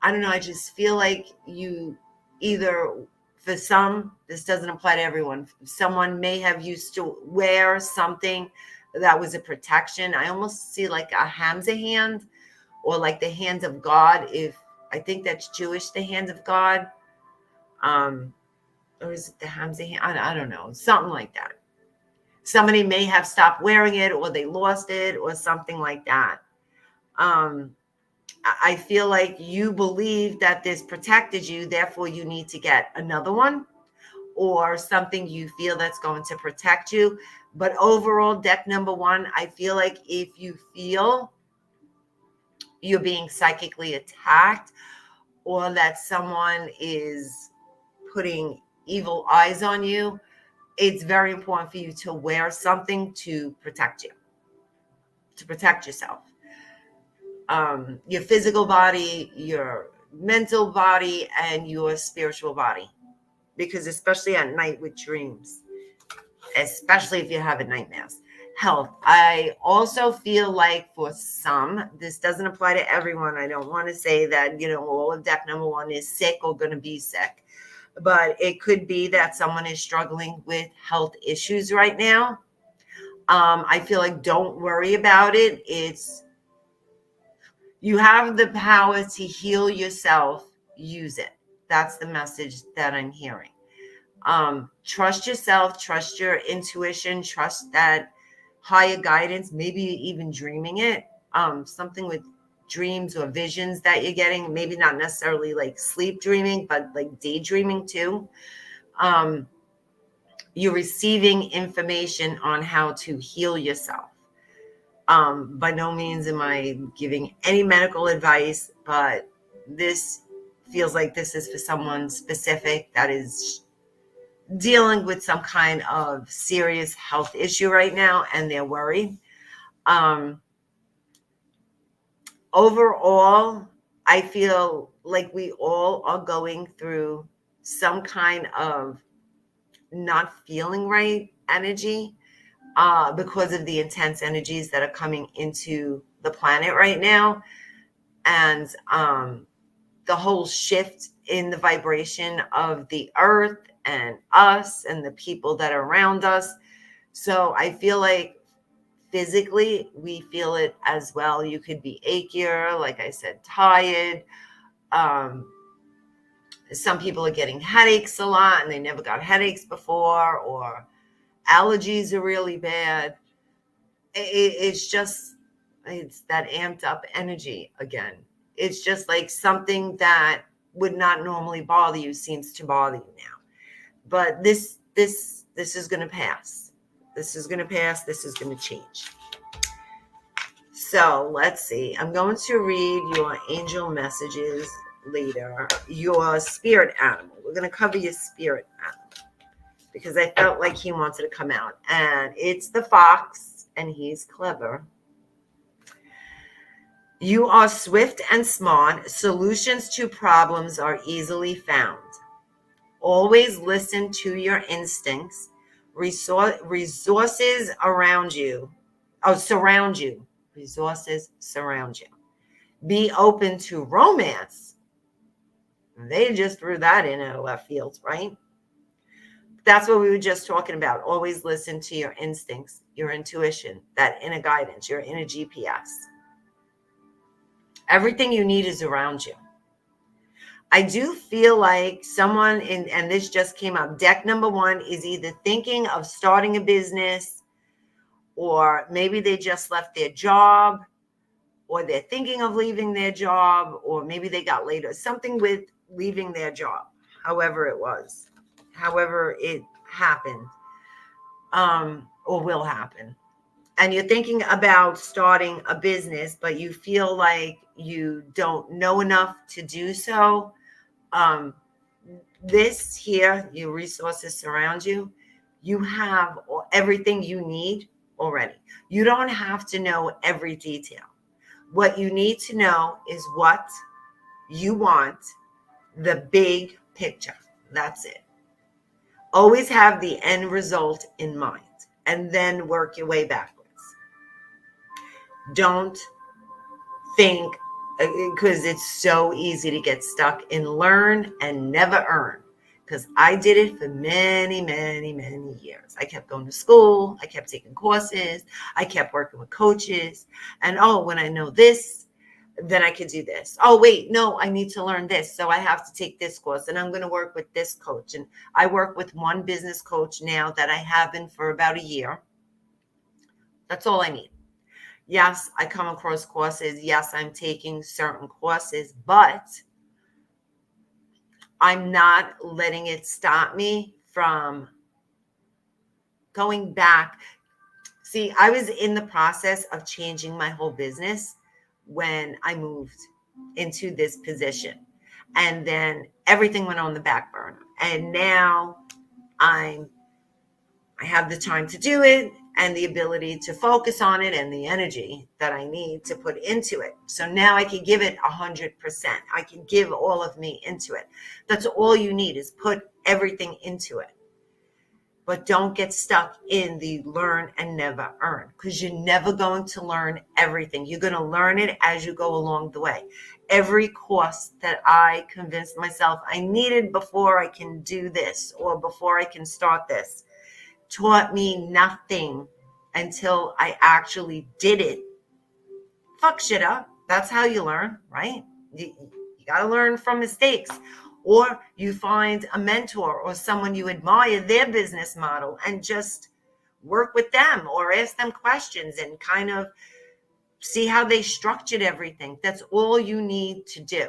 I don't know. I just feel like you either, for some, this doesn't apply to everyone. Someone may have used to wear something that was a protection. I almost see like a Hamza hand, or like the hands of God. If I think that's Jewish, the hands of God. Or is it the Hamza hand? I don't know. Something like that. Somebody may have stopped wearing it, or they lost it, or something like that. I feel like you believe that this protected you, therefore you need to get another one, or something you feel that's going to protect you. But overall, deck number one, I feel like if you feel you're being psychically attacked, or that someone is putting evil eyes on you, it's very important for you to wear something to protect you, to protect yourself. Your physical body, your mental body, and your spiritual body. Because especially at night with dreams, especially if you're having nightmares. Health. I also feel like for some, this doesn't apply to everyone. I don't want to say that, all of deck number one is sick or going to be sick. But it could be that someone is struggling with health issues right now. I feel like don't worry about it. You have the power to heal yourself. Use it. That's the message that I'm hearing. Trust yourself, trust your intuition, trust that higher guidance, maybe even dreaming it. Something with dreams or visions that you're getting, maybe not necessarily like sleep dreaming, but like daydreaming too. You're receiving information on how to heal yourself. By no means am I giving any medical advice, but this feels like this is for someone specific that is dealing with some kind of serious health issue right now, and they're worried. Overall, I feel like we all are going through some kind of not feeling right energy, because of the intense energies that are coming into the planet right now. And the whole shift in the vibration of the earth and us and the people that are around us. So I feel like physically we feel it as well. You could be achier, like I said, tired. Some people are getting headaches a lot and they never got headaches before, or allergies are really bad. It's that amped up energy again. It's just like something that would not normally bother you seems to bother you now. But this This is going to pass. This is going to pass. This is going to change. So let's see. I'm going to read your angel messages later. Your spirit animal. We're going to cover your spirit animal because I felt like he wanted to come out. And it's the fox, and he's clever. You are swift and smart. Solutions to problems are easily found. Always listen to your instincts. Resources around you. Oh, surround you. Resources surround you. Be open to romance. They just threw that in out of left field, right? That's what we were just talking about. Always listen to your instincts, your intuition, that inner guidance, your inner GPS. Everything you need is around you. I do feel like someone and this just came up. Deck number 1 is either thinking of starting a business, or maybe they just left their job, or they're thinking of leaving their job, or maybe they got laid, or something with leaving their job, however it happened, or will happen. And you're thinking about starting a business, but you feel like you don't know enough to do so. This here, your resources surround you. You have everything you need already. You don't have to know every detail. What you need to know is what you want, the big picture. That's it. Always have the end result in mind and then work your way backwards. Don't think, because it's so easy to get stuck in learn and never earn. Because I did it for many, many, many years. I kept going to school. I kept taking courses. I kept working with coaches. And when I know this, then I could do this. Oh, wait, no, I need to learn this. So I have to take this course, and I'm going to work with this coach. And I work with one business coach now that I have been for about a year. That's all I need. Yes, I come across courses. Yes, I'm taking certain courses, but I'm not letting it stop me from going back. See, I was in the process of changing my whole business when I moved into this position. And then everything went on the back burner. And now I have the time to do it and the ability to focus on it and the energy that I need to put into it. So now I can give it 100%. I can give all of me into it. That's all you need, is put everything into it. But don't get stuck in the learn and never earn, because you're never going to learn everything. You're going to learn it as you go along the way. Every course that I convinced myself I needed before I can do this or before I can start this taught me nothing until I actually did it. Fuck shit up. That's how you learn, right? You got to learn from mistakes. Or you find a mentor or someone you admire, their business model, and just work with them or ask them questions and kind of see how they structured everything. That's all you need to do.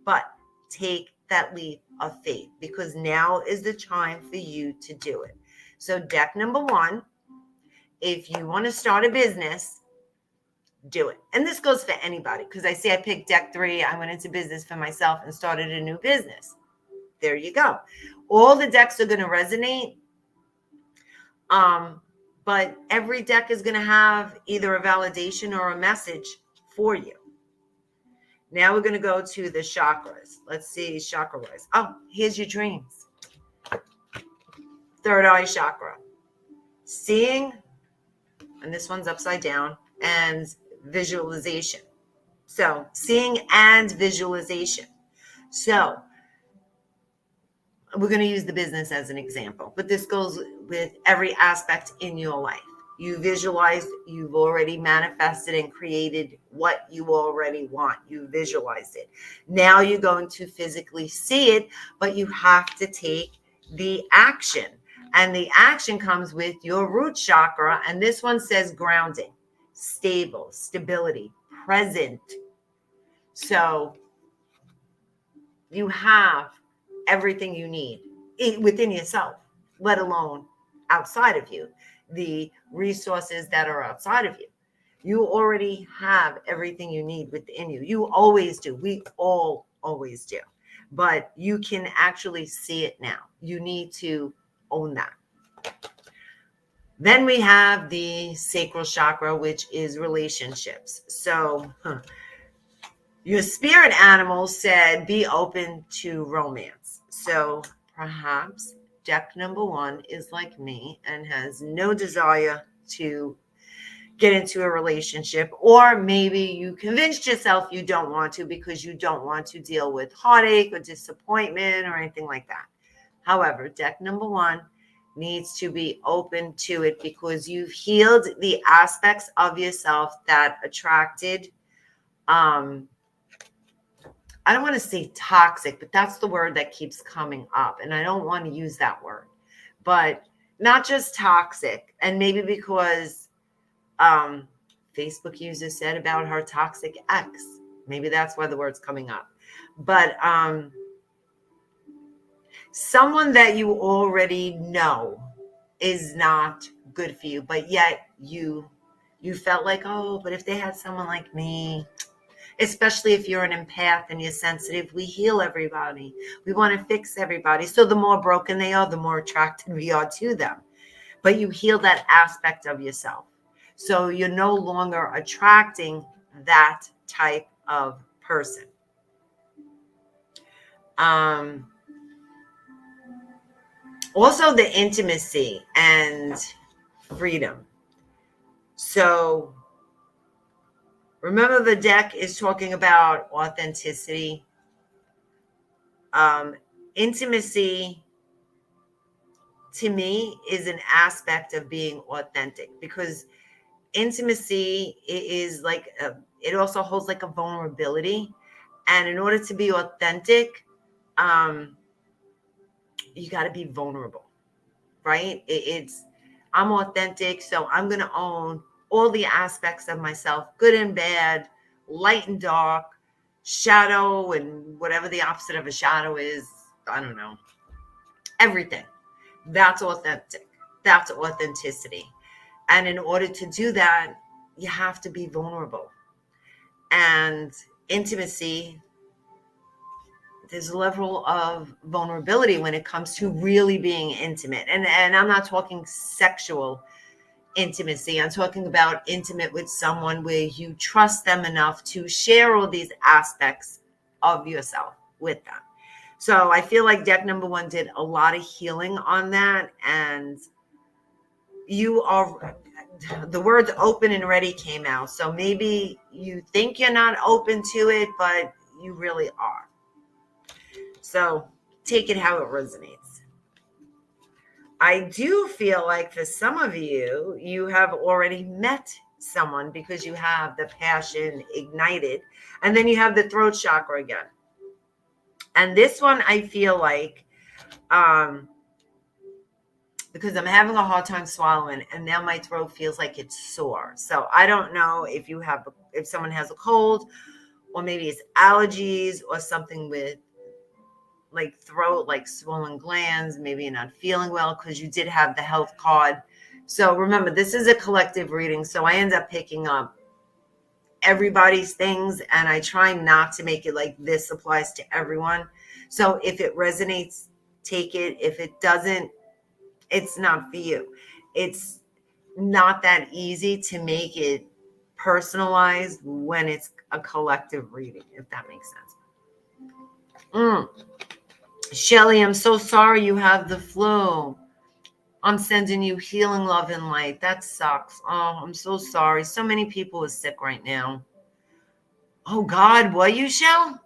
But take that leap of faith, because now is the time for you to do it. So deck number 1, if you want to start a business, do it. And this goes for anybody, because I see I picked deck 3. I went into business for myself and started a new business. There you go. All the decks are going to resonate. But every deck is going to have either a validation or a message for you. Now we're going to go to the chakras. Let's see, chakra-wise. Oh, here's your dreams. Third eye chakra. Seeing, and this one's upside down, and visualization. So seeing and visualization. So we're going to use the business as an example, but this goes with every aspect in your life. You visualized, you've already manifested and created what you already want. You visualized it. Now you're going to physically see it, but you have to take the action. And the action comes with your root chakra. And this one says grounding, stable, stability, present. So you have everything you need within yourself. let alone outside of you, the resources that are outside of you. You already have everything you need within you. You always do. We all always do. But you can actually see it now. You need to own that. Then we have the sacral chakra, which is relationships. So your spirit animal said be open to romance. So perhaps deck number 1 is like me and has no desire to get into a relationship, or maybe you convinced yourself you don't want to because you don't want to deal with heartache or disappointment or anything like that. However, deck number 1 needs to be open to it because you've healed the aspects of yourself that attracted, I don't want to say toxic, but that's the word that keeps coming up. And I don't want to use that word, but not just toxic. And maybe because Facebook user said about her toxic ex. Maybe that's why the word's coming up. But someone that you already know is not good for you, but yet you felt like, oh, but if they had someone like me, especially if you're an empath and you're sensitive, we heal everybody. We want to fix everybody. So the more broken they are, the more attracted we are to them. But you heal that aspect of yourself. So you're no longer attracting that type of person. Also the intimacy and freedom. So remember, the deck is talking about authenticity. Intimacy to me is an aspect of being authentic, because intimacy is like it also holds like a vulnerability, and in order to be authentic, you got to be vulnerable, right? It's I'm authentic, so I'm going to own all the aspects of myself, good and bad, light and dark, shadow, and whatever the opposite of a shadow is. I don't know. Everything. That's authentic. That's authenticity. And in order to do that, you have to be vulnerable. And intimacy, there's a level of vulnerability when it comes to really being intimate. And I'm not talking sexual intimacy. I'm talking about intimate with someone where you trust them enough to share all these aspects of yourself with them. So I feel like deck number 1 did a lot of healing on that. And you are, the words open and ready came out. So maybe you think you're not open to it, but you really are. So take it how it resonates. I do feel like for some of you, you have already met someone because you have the passion ignited, and then you have the throat chakra again. And this one, I feel like, because I'm having a hard time swallowing, and now my throat feels like it's sore. So I don't know if someone has a cold, or maybe it's allergies or something with like throat, like swollen glands, maybe you're not feeling well because you did have the health card. So remember, this is a collective reading. So I end up picking up everybody's things, and I try not to make it like this applies to everyone. So if it resonates, take it. If it doesn't, it's not for you. It's not that easy to make it personalized when it's a collective reading, if that makes sense. Shelly, I'm so sorry you have the flu. I'm sending you healing love and light. That sucks. Oh, I'm so sorry. So many people are sick right now. Oh, God, were you, Shell?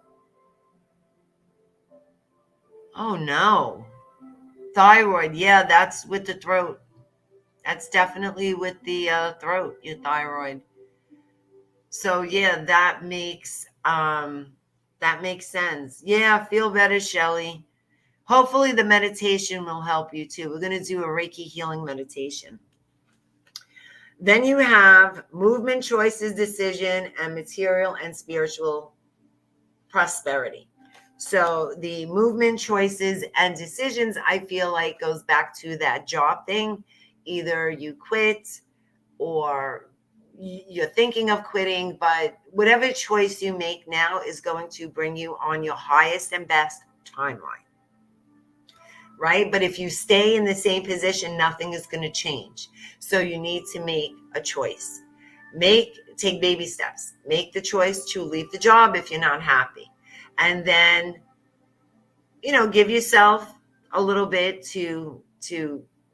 Oh, no. Thyroid. Yeah, that's with the throat. That's definitely with the throat, your thyroid. So, yeah, that makes sense. Yeah, feel better, Shelly. Hopefully the meditation will help you too. We're going to do a Reiki healing meditation. Then you have movement, choices, decision, and material and spiritual prosperity. So the movement, choices, and decisions, I feel like goes back to that job thing. Either you quit or you're thinking of quitting, but whatever choice you make now is going to bring you on your highest and best timeline, right? But if you stay in the same position, nothing is going to change. So you need to make a choice. Take baby steps. Make the choice to leave the job if you're not happy. And then, give yourself a little bit to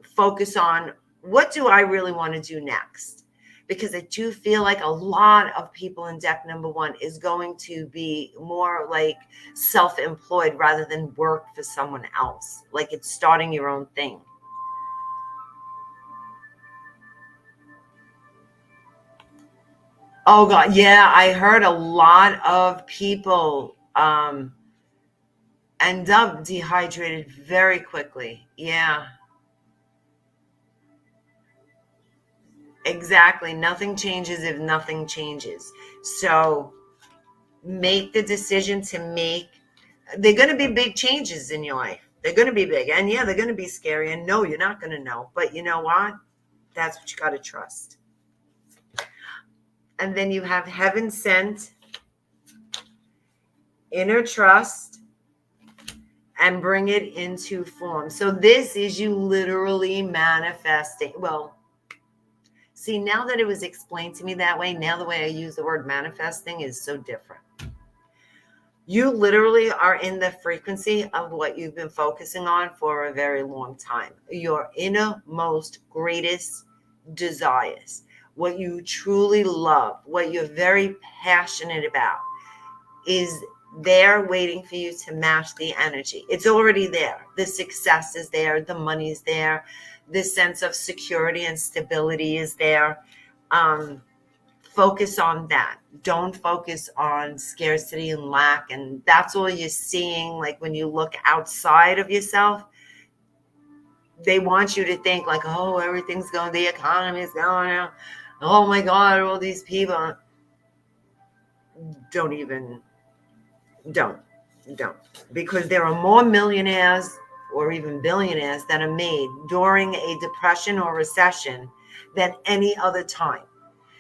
focus on, what do I really want to do next? Because I do feel like a lot of people in deck number 1 is going to be more like self-employed rather than work for someone else. Like it's starting your own thing. Oh God. Yeah. I heard a lot of people, end up dehydrated very quickly. Yeah. Exactly. Nothing changes if nothing changes. So make the decision to make, they're going to be big changes in your life. They're going to be big. And yeah, they're going to be scary. And no, you're not going to know. But you know what? That's what you got to trust. And then you have heaven sent, inner trust, and bring it into form. So this is you literally manifesting. Well, see, now that it was explained to me that way, now the way I use the word manifesting is so different. You literally are in the frequency of what you've been focusing on for a very long time. Your innermost greatest desires, what you truly love, what you're very passionate about, is there waiting for you to match the energy. It's already there. The success is there. The money's there. The sense of security and stability is there. Focus on that. Don't focus on scarcity and lack. And that's all you're seeing. Like when you look outside of yourself, they want you to think like, oh, everything's going, the economy is going, oh my God, all these people. Don't. Because there are more millionaires or even billionaires that are made during a depression or recession than any other time.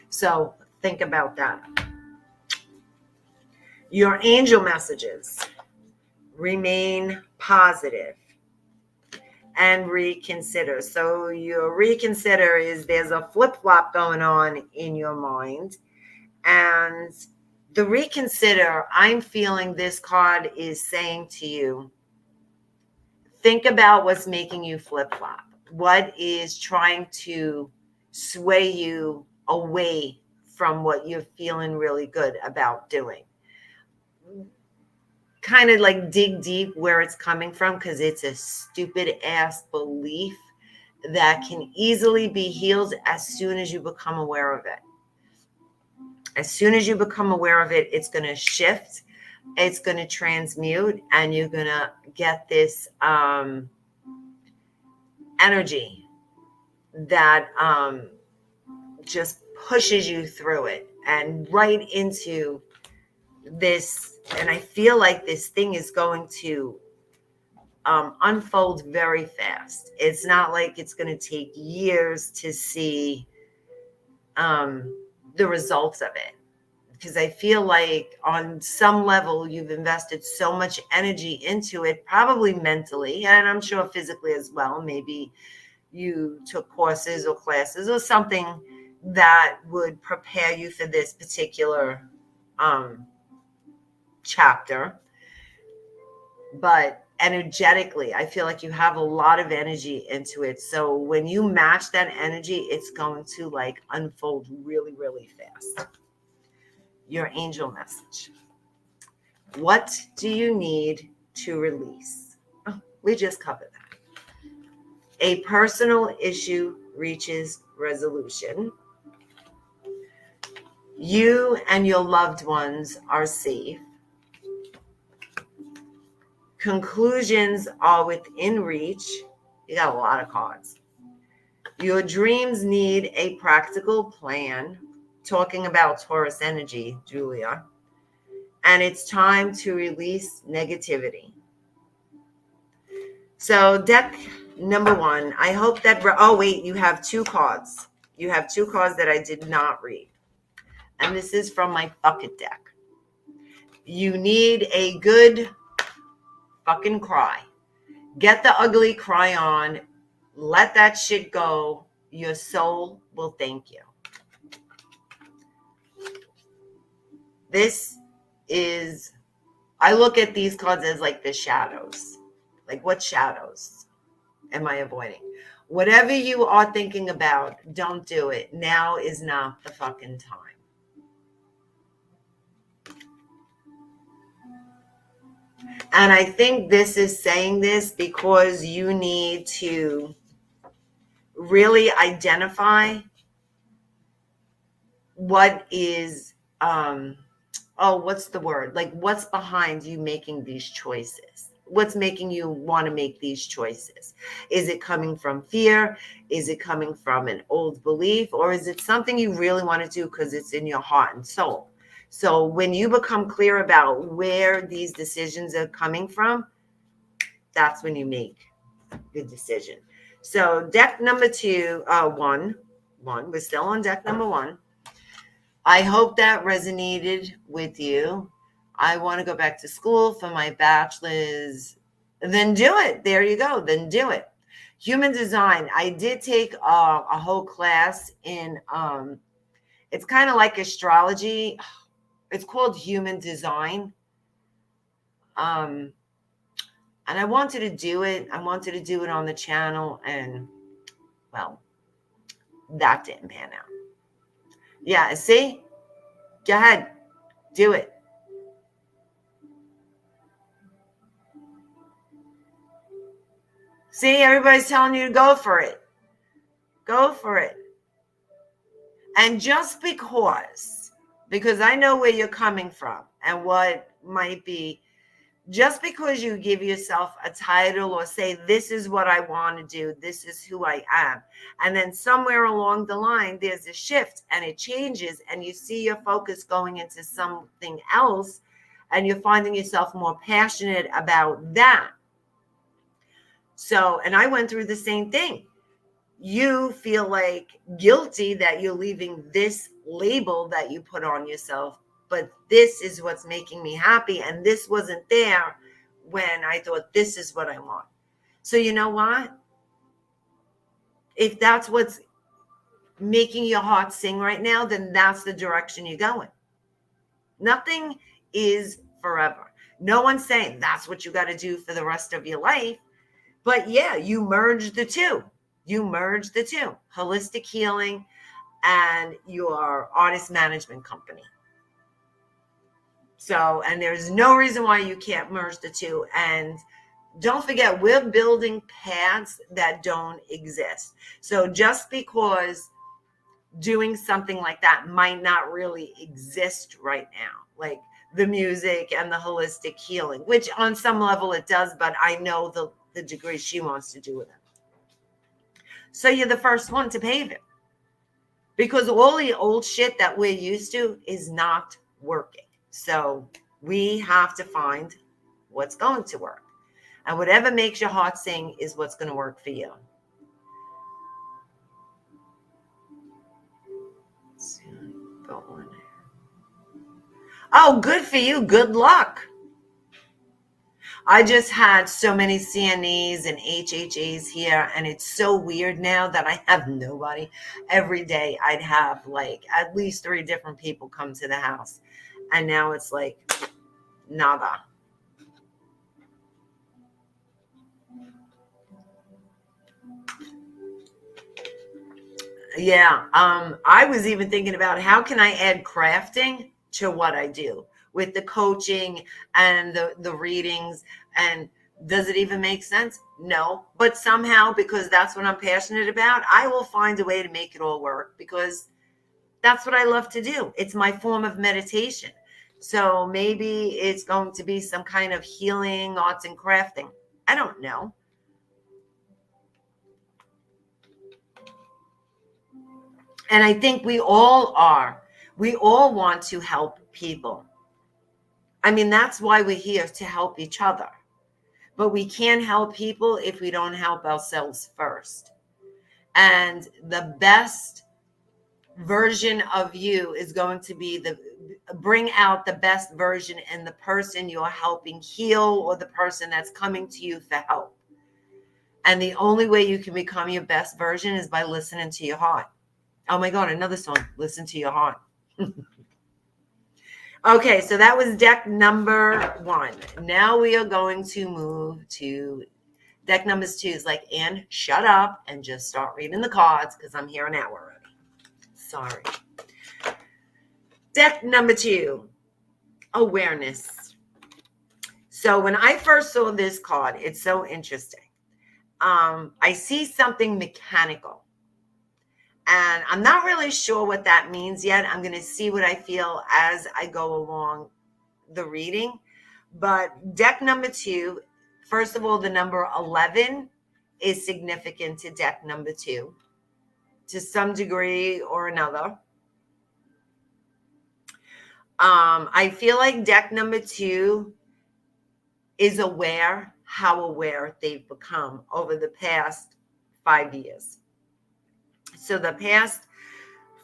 So think about that. Your angel messages: remain positive and reconsider. So your reconsider is there's a flip-flop going on in your mind. And the reconsider, I'm feeling this card is saying to you, think about what's making you flip-flop. What is trying to sway you away from what you're feeling really good about doing? Kind of like dig deep where it's coming from, because it's a stupid ass belief that can easily be healed as soon as you become aware of it. As soon as you become aware of it, it's going to shift, it's going to transmute, and you're going to get this energy that just pushes you through it and right into this. And I feel like this thing is going to unfold very fast. It's not like it's going to take years to see the results of it. Because I feel like on some level, you've invested so much energy into it, probably mentally, and I'm sure physically as well. Maybe you took courses or classes or something that would prepare you for this particular chapter. But energetically, I feel like you have a lot of energy into it. So when you match that energy, it's going to like unfold really, really fast. Your angel message: what do you need to release? Oh, we just covered that. A personal issue reaches resolution. You and your loved ones are safe. Conclusions are within reach. You got a lot of cards. Your dreams need a practical plan. Talking about Taurus energy, Julia. and it's time to release negativity. So deck number one, I hope that, oh wait, you have two cards. You have two cards that I did not read. And this is from my bucket deck. You need a good fucking cry. Get the ugly cry on. Let that shit go. Your soul will thank you. This is, I look at these cards as like the shadows. Like, what shadows am I avoiding? Whatever you are thinking about, don't do it. Now is not the fucking time. And I think this is saying this because you need to really identify what is, what's the word? Like, what's behind you making these choices? What's making you want to make these choices? Is it coming from fear? Is it coming from an old belief? Or is it something you really want to do because it's in your heart and soul? So when you become clear about where these decisions are coming from, that's when you make the decision. So deck number one, we're still on deck number one. I hope that resonated with you. I want to go back to school for my bachelor's. Then do it. There you go. Then do it. Human design. I did take a whole class in, it's kind of like astrology. It's called human design. And I wanted to do it. I wanted to do it on the channel. And, well, that didn't pan out. Yeah, see? Go ahead. Do it. See, everybody's telling you to go for it. Go for it. And just because I know where you're coming from and what might be, just because you give yourself a title or say, this is what I want to do, this is who I am. And then somewhere along the line, there's a shift and it changes and you see your focus going into something else and you're finding yourself more passionate about that. So, and I went through the same thing. You feel like guilty that you're leaving this label that you put on yourself, but this is what's making me happy. And this wasn't there when I thought this is what I want. So you know what? If that's what's making your heart sing right now, then that's the direction you're going. Nothing is forever. No one's saying that's what you got to do for the rest of your life. But yeah, you merge the two. Holistic healing and your artist management company. So, and there's no reason why you can't merge the two. And don't forget, we're building paths that don't exist. So just because doing something like that might not really exist right now, like the music and the holistic healing, which on some level it does, but I know the degree she wants to do with it. So you're the first one to pave it. Because all the old shit that we're used to is not working. So we have to find what's going to work. And whatever makes your heart sing is what's going to work for you. Oh, good for you. Good luck. I just had so many CNEs and HHAs here, and it's so weird now that I have nobody. Every day I'd have like at least 3 different people come to the house, and now it's like nada. Yeah, I was even thinking about how can I add crafting to what I do with the coaching and the readings, and does it even make sense? No, but somehow, because that's what I'm passionate about, I will find a way to make it all work because that's what I love to do. It's my form of meditation. So maybe it's going to be some kind of healing, arts and crafting. I don't know. And I think we all are. We all want to help people. I mean, that's why we're here, to help each other. But we can't help people if we don't help ourselves first. And the best version of you is going to be bring out the best version in the person you're helping heal, or the person that's coming to you for help. And the only way you can become your best version is by listening to your heart. Oh my God, another song, Listen to Your Heart. Okay, so that was deck number 1. Now we are going to move to deck number 2. Is like, Anne, shut up and just start reading the cards, because I'm here an hour already. Sorry. Deck number 2, awareness. So when I first saw this card, it's so interesting. I see something mechanical. And I'm not really sure what that means yet. I'm going to see what I feel as I go along the reading. But deck number 2, first of all, the number 11 is significant to deck number 2 to some degree or another. I feel like deck number 2 is aware how aware they've become over the past 5 years. So the past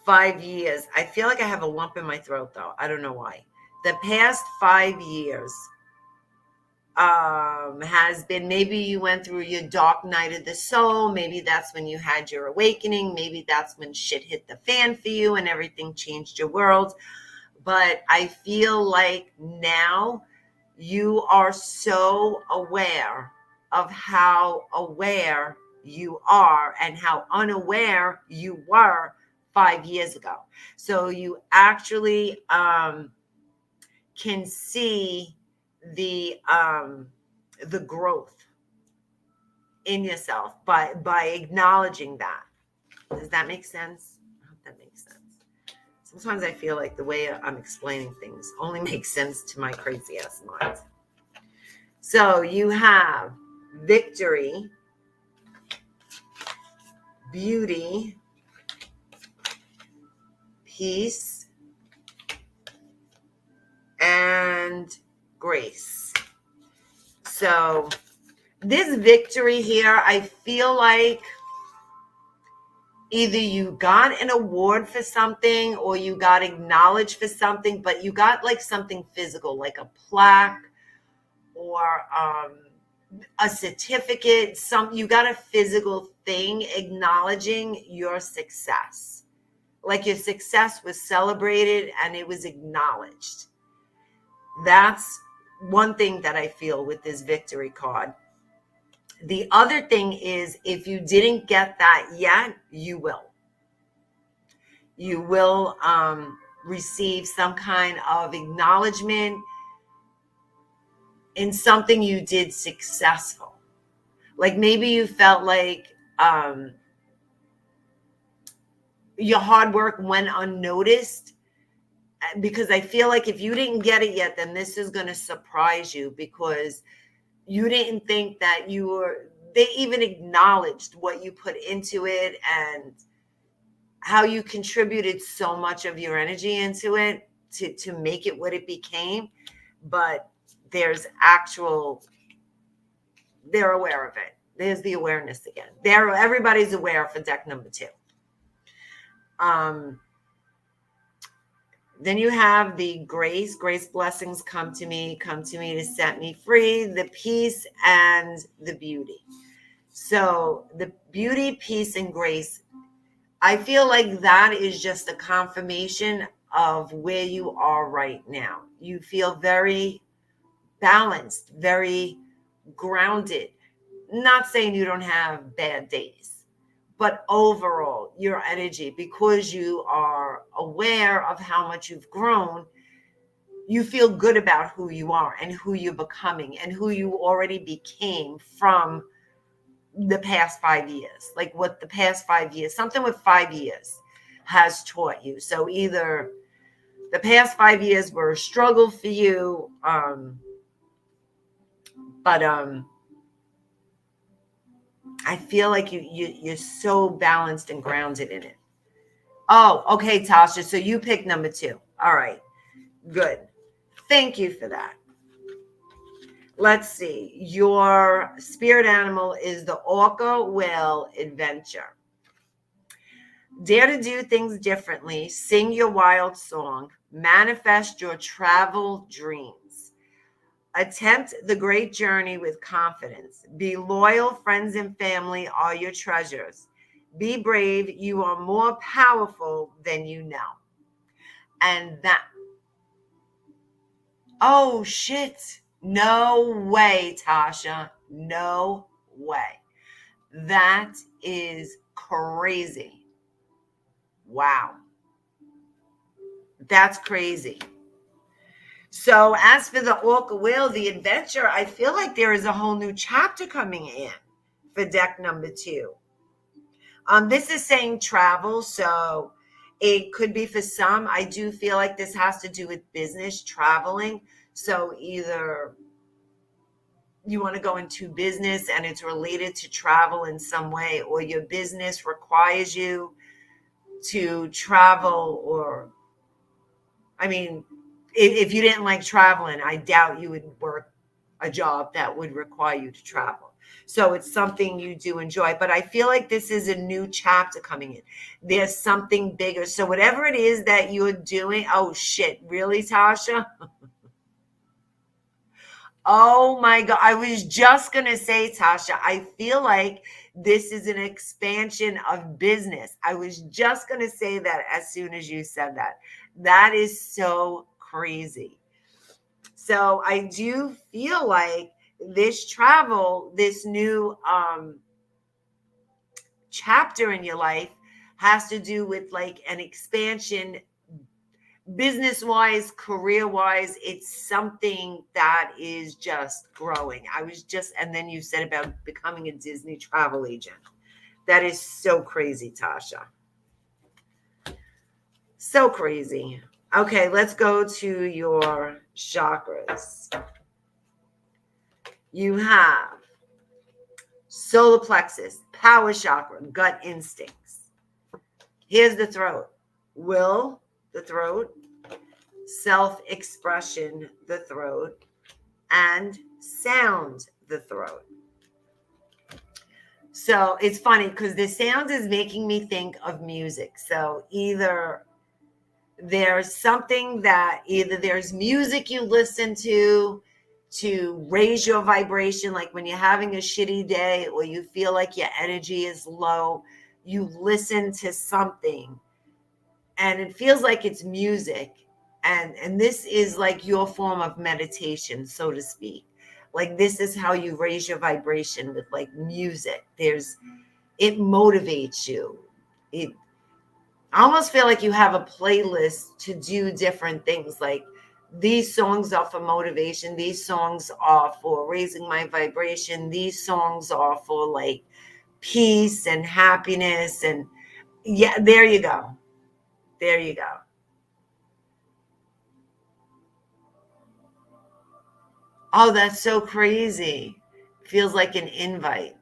5 years, I feel like I have a lump in my throat, though. I don't know why. The past 5 years has been, maybe you went through your dark night of the soul. Maybe that's when you had your awakening. Maybe that's when shit hit the fan for you and everything changed your world. But I feel like now you are so aware of how aware you are and how unaware you were 5 years ago. So you actually can see the growth in yourself by acknowledging that. Does that make sense? I hope that makes sense. Sometimes I feel like the way I'm explaining things only makes sense to my crazy ass mind. So you have victory, beauty, peace, and grace. So this victory here, I feel like either you got an award for something or you got acknowledged for something, but you got like something physical, like a plaque or a certificate. You got a physical thing acknowledging your success. Like your success was celebrated and it was acknowledged. That's one thing that I feel with this victory card. The other thing is, if you didn't get that yet, you will. You will receive some kind of acknowledgement in something you did successful. Like maybe you felt like your hard work went unnoticed, because I feel like if you didn't get it yet, then this is going to surprise you, because you didn't think that they even acknowledged what you put into it and how you contributed so much of your energy into it to make it what it became. But they're aware of it. There's the awareness again. Everybody's aware for deck number 2. Then you have the grace blessings come to me to set me free, the peace and the beauty. So the beauty, peace, and grace, I feel like that is just a confirmation of where you are right now. You feel very balanced, very grounded. Not saying you don't have bad days, but overall, your energy, because you are aware of how much you've grown, you feel good about who you are and who you're becoming and who you already became from the past 5 years. Like what the past 5 years, something with 5 years has taught you. So either the past 5 years were a struggle for you, but I feel like you're so balanced and grounded in it. Oh, okay, Tasha. So you picked number 2. All right, good. Thank you for that. Let's see. Your spirit animal is the orca whale adventure. Dare to do things differently. Sing your wild song. Manifest your travel dreams. Attempt the great journey with confidence. Be loyal. Friends and family are your treasures. Be brave. You are more powerful than you know. And that, oh shit. No way, Tasha. No way. That is crazy. Wow. That's crazy. So as for the orca whale, the adventure, I feel like there is a whole new chapter coming in for deck number 2. This is saying travel, so it could be for some. I do feel like this has to do with business traveling. So either you want to go into business and it's related to travel in some way, or your business requires you to travel, or, I mean, if you didn't like traveling, I doubt you would work a job that would require you to travel. So it's something you do enjoy. But I feel like this is a new chapter coming in. There's something bigger. So whatever it is that you're doing, oh shit, really, Tasha? Oh my God. I was just going to say, Tasha, I feel like this is an expansion of business. I was just going to say that as soon as you said that. That is so crazy. So I do feel like this travel, this new chapter in your life has to do with like an expansion, business wise, career wise. It's something that is just growing. And then you said about becoming a Disney travel agent. That is so crazy, Tasha. So crazy. Okay, let's go to your chakras. You have solar plexus, power chakra, gut instincts. Here's the throat. Will, the throat. Self-expression, the throat. And sound, the throat. So it's funny because the sound is making me think of music. So either there's something that there's music you listen to raise your vibration, like when you're having a shitty day or you feel like your energy is low, you listen to something and it feels like it's music, and this is like your form of meditation, so to speak. Like this is how you raise your vibration, with like music. It motivates you. I almost feel like you have a playlist to do different things. Like these songs are for motivation. These songs are for raising my vibration. These songs are for like peace and happiness. And yeah, there you go. There you go. Oh, that's so crazy. Feels like an invite.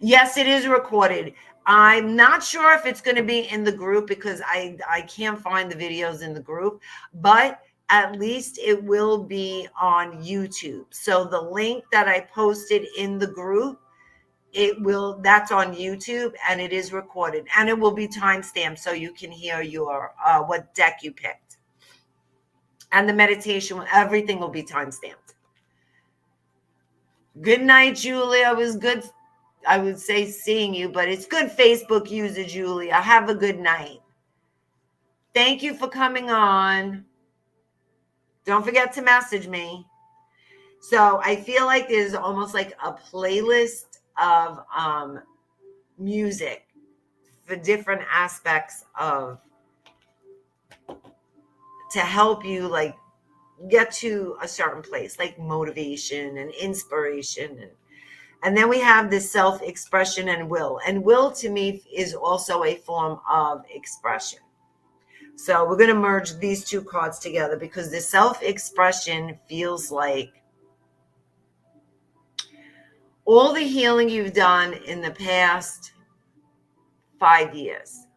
Yes, it is recorded. I'm not sure if it's going to be in the group because I can't find the videos in the group, but at least it will be on YouTube. So the link that I posted in the group, that's on YouTube, and it is recorded, and it will be timestamped so you can hear your what deck you picked. And the meditation, everything will be timestamped. Good night, Julia. It was good, I would say, seeing you, but it's good Facebook user, Julia. Have a good night. Thank you for coming on. Don't forget to message me. So I feel like there's almost like a playlist of music for different aspects to help you like get to a certain place, like motivation and inspiration. And then we have this self-expression and will. And will to me is also a form of expression. So we're going to merge these two cards together because the self-expression feels like all the healing you've done in the past 5 years.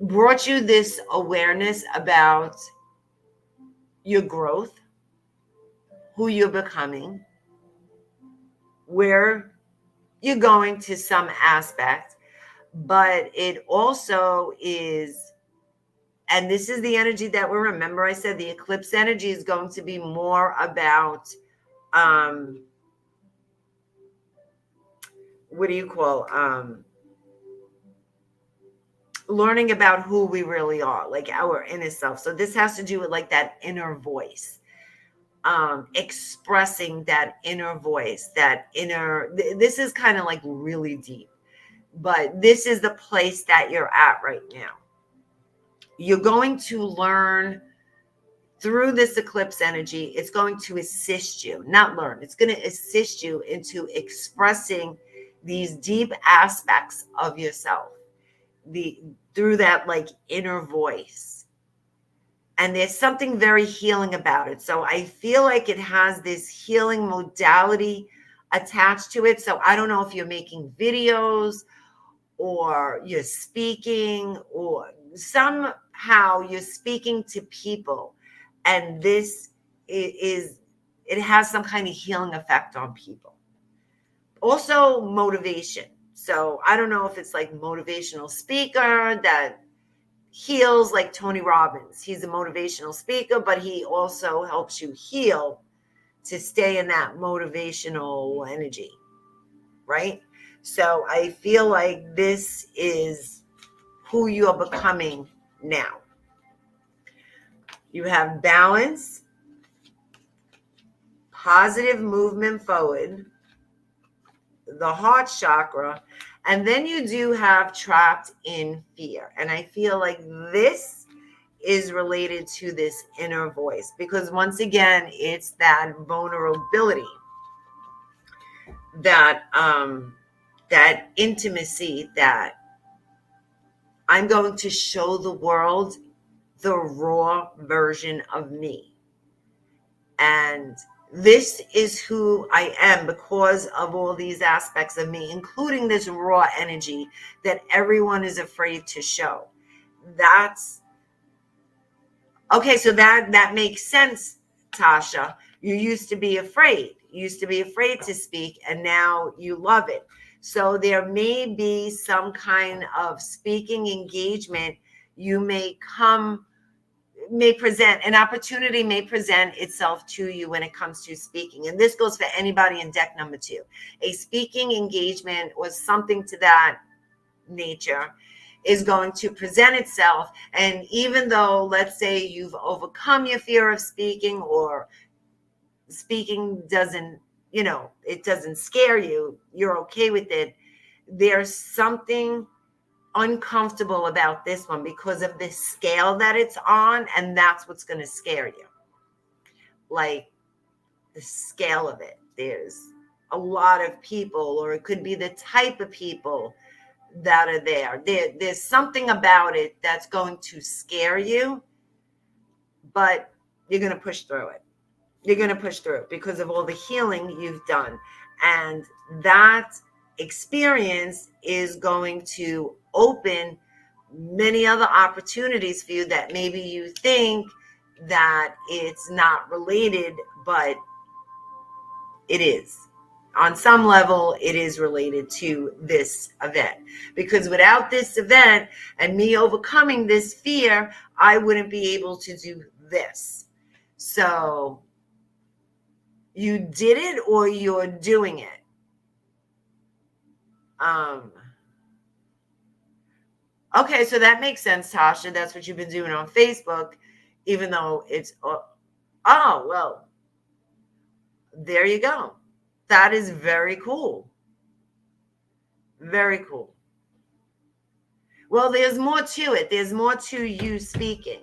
brought you this awareness about your growth, who you're becoming, where you're going to some aspect, but it also is, and this is the energy that we remember, I said the eclipse energy is going to be more about, what do you call, learning about who we really are, like our inner self. So this has to do with like that inner voice, expressing that inner voice, that inner, this is kind of like really deep, but this is the place that you're at right now. You're going to learn through this eclipse energy. It's going to assist you, not learn. It's going to assist you into expressing these deep aspects of yourself, through that like inner voice. And there's something very healing about it. So I feel like it has this healing modality attached to it. So I don't know if you're making videos or you're speaking, or somehow you're speaking to people, and this is, it has some kind of healing effect on people. Also motivation. So I don't know if it's like motivational speaker that heals, like Tony Robbins. He's a motivational speaker, but he also helps you heal to stay in that motivational energy, right? So I feel like this is who you are becoming now. You have balance, positive movement forward, the heart chakra, and then you do have trapped in fear. And I feel like this is related to this inner voice, because once again, it's that vulnerability, that that intimacy, that I'm going to show the world the raw version of me. And this is who I am because of all these aspects of me, including this raw energy that everyone is afraid to show. That's okay. So that makes sense, Tasha. You used to be afraid. You used to be afraid to speak, and now you love it. So there may be some kind of speaking engagement. You may present an opportunity, may present itself to you when it comes to speaking. And this goes for anybody in deck number 2. A speaking engagement or something to that nature is going to present itself. And even though, let's say you've overcome your fear of speaking, or speaking doesn't, it doesn't scare you, you're okay with it, there's something uncomfortable about this one because of the scale that it's on, and that's what's going to scare you. Like the scale of it. There's a lot of people, or it could be the type of people that are there. There's something about it that's going to scare you, but you're going to push through it. You're going to push through it because of all the healing you've done. And that experience is going to open many other opportunities for you that maybe you think that it's not related, but it is. On some level, it is related to this event, because without this event and me overcoming this fear, I wouldn't be able to do this. So you did it, or you're doing it. Okay, so that makes sense, Tasha. That's what you've been doing on Facebook, even though it's, oh, well, there you go. That is very cool. Very cool. Well, there's more to it. There's more to you speaking.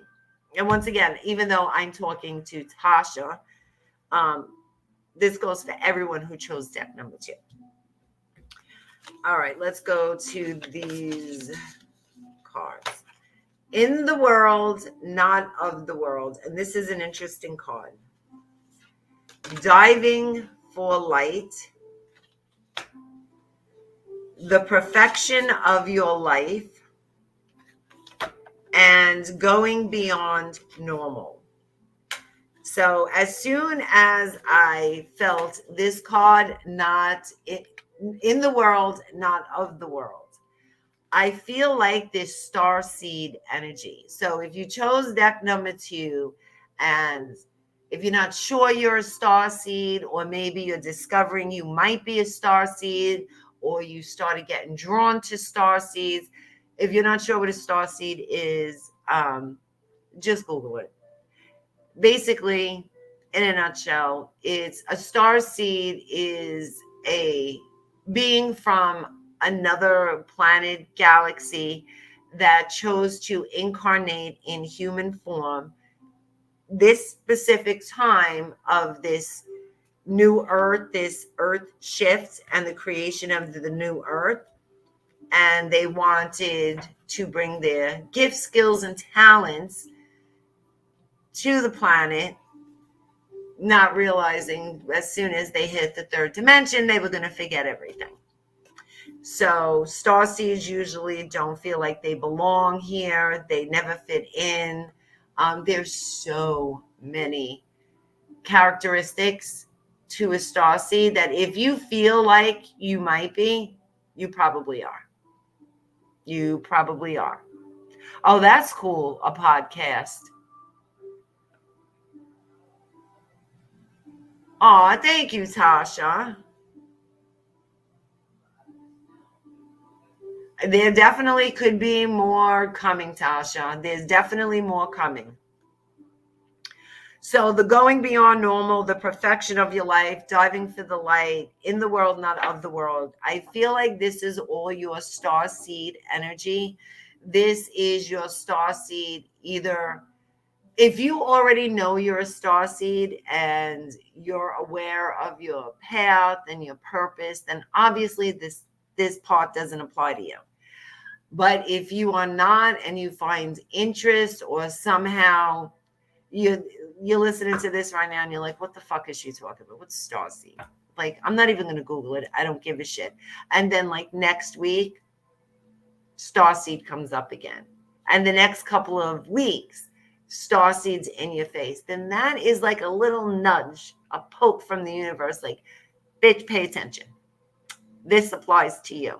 And once again, even though I'm talking to Tasha, this goes for everyone who chose deck number 2. All right, let's go to these cards. In the world, not of the world. And this is an interesting card. Diving for light. The perfection of your life. and going beyond normal. So as soon as I felt this card, not in the world, not of the world, I feel like this star seed energy. So if you chose deck number 2, and if you're not sure you're a star seed, or maybe you're discovering you might be a star seed, or you started getting drawn to star seeds, if you're not sure what a star seed is, just Google it. Basically, in a nutshell, it's a star seed is a being from another planet, galaxy, that chose to incarnate in human form this specific time of this new earth, this earth shift and the creation of the new earth. And they wanted to bring their gifts, skills, and talents to the planet, not realizing as soon as they hit the third dimension, they were going to forget everything. So starseeds usually don't feel like they belong here. They never fit in. There's so many characteristics to a starseed that if you feel like you might be, you probably are. You probably are. Oh, that's cool. A podcast. Oh, thank you, Tasha. There definitely could be more coming, Tasha. There's definitely more coming. So the going beyond normal, the perfection of your life, diving for the light, in the world, not of the world. I feel like this is all your star seed energy. This is your star seed. Either if you already know you're a star seed and you're aware of your path and your purpose, then obviously this part doesn't apply to you. But if you are not, and you find interest, or somehow you're listening to this right now and you're like, what the fuck is she talking about? What's starseed? Like, I'm not even going to Google it. I don't give a shit. And then like next week, starseed comes up again. And the next couple of weeks, starseed's in your face. Then that is like a little nudge, a poke from the universe. Like, bitch, pay attention. This applies to you.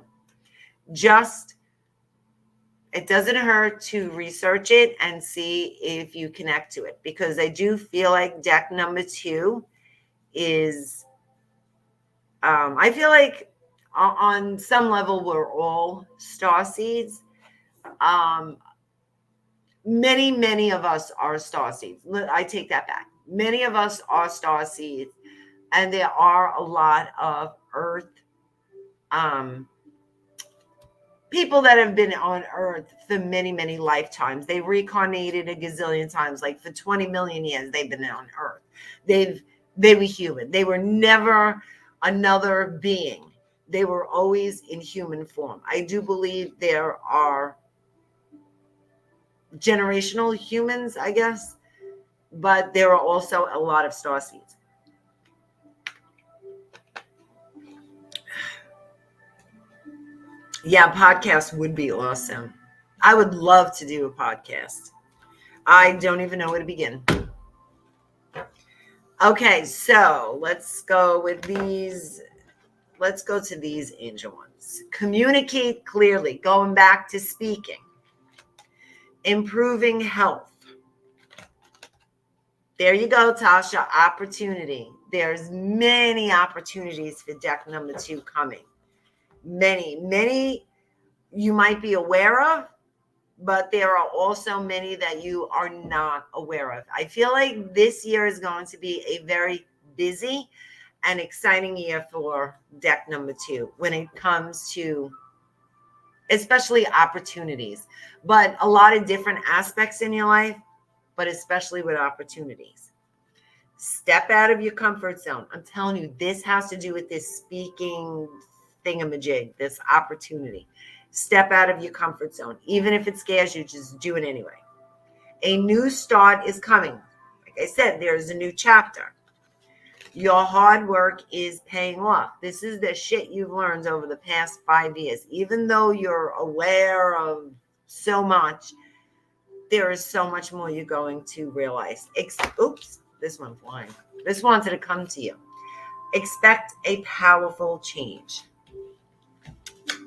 Just, it doesn't hurt to research it and see if you connect to it, because I do feel like deck number 2 is, I feel like on some level we're all star seeds. Many of us are star seeds. I take that back. Many of us are star seeds, and there are a lot of earth people that have been on earth for many lifetimes. They reincarnated a gazillion times. Like for 20 million years they've been on earth. They were human. They were never another being. They were always in human form. I do believe there are generational humans, I guess, but there are also a lot of starseeds. Yeah, podcast would be awesome. I would love to do a podcast. I don't even know where to begin. Okay, so let's go with these. Let's go to these angel ones. Communicate clearly, going back to speaking. Improving health. There you go, Tasha. Opportunity. There's many opportunities for deck number 2 coming. Many you might be aware of, but there are also many that you are not aware of. I feel like this year is going to be a very busy and exciting year for deck number 2 when it comes to especially opportunities, but a lot of different aspects in your life, but especially with opportunities. Step out of your comfort zone. I'm telling you, this has to do with this speaking thingamajig, this opportunity. Step out of your comfort zone. Even if it scares you, just do it anyway. A new start is coming. Like I said, there's a new chapter. Your hard work is paying off. This is the shit you've learned over the past 5 years. Even though you're aware of so much, there is so much more you're going to realize. Oops, this one flying. This wanted to come to you. Expect a powerful change.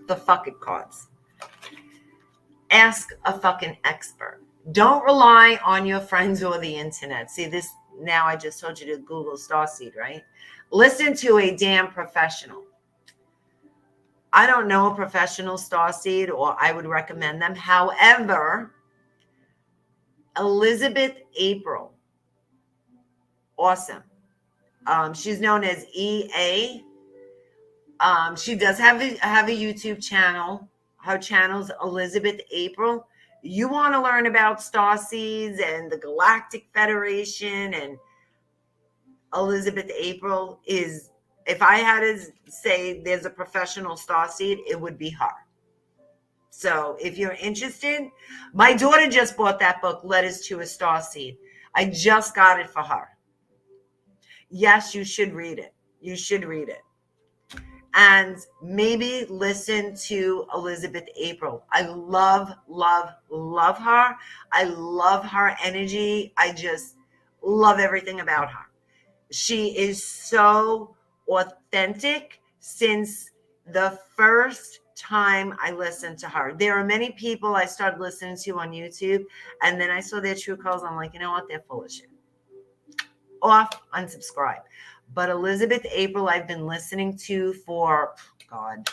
The fucking cards. Ask a fucking expert. Don't rely on your friends or the internet. See this, now I just told you to Google starseed, right? Listen to a damn professional. I don't know a professional starseed, or I would recommend them. However, Elizabeth April, awesome. She's known as EA. She does have a YouTube channel. Her channel's Elizabeth April. You want to learn about starseeds and the Galactic Federation, and Elizabeth April is, if I had to say there's a professional starseed, it would be her. So if you're interested, my daughter just bought that book, Letters to a Starseed. I just got it for her. Yes, you should read it. You should read it. And maybe listen to Elizabeth April. I love, love, love her. I love her energy. I just love everything about her. She is so authentic since the first time I listened to her. There are many people I started listening to on YouTube, and then I saw their true colors. I'm like, you know what? They're full of shit. Off, unsubscribe. But Elizabeth April, I've been listening to for, God,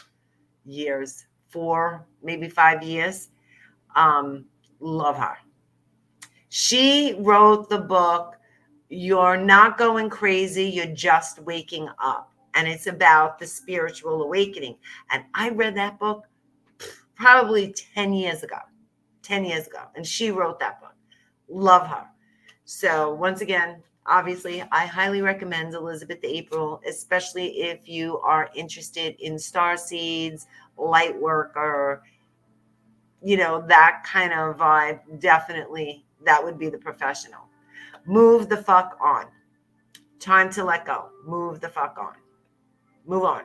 years, 4, maybe 5 years. Love her. She wrote the book, You're Not Going Crazy, You're Just Waking Up. And it's about the spiritual awakening. And I read that book probably 10 years ago. 10 years ago. And she wrote that book. Love her. So once again, obviously, I highly recommend Elizabeth April, especially if you are interested in starseeds, light worker, you know, that kind of vibe. Definitely, that would be the professional. Move the fuck on. Time to let go. Move the fuck on. Move on.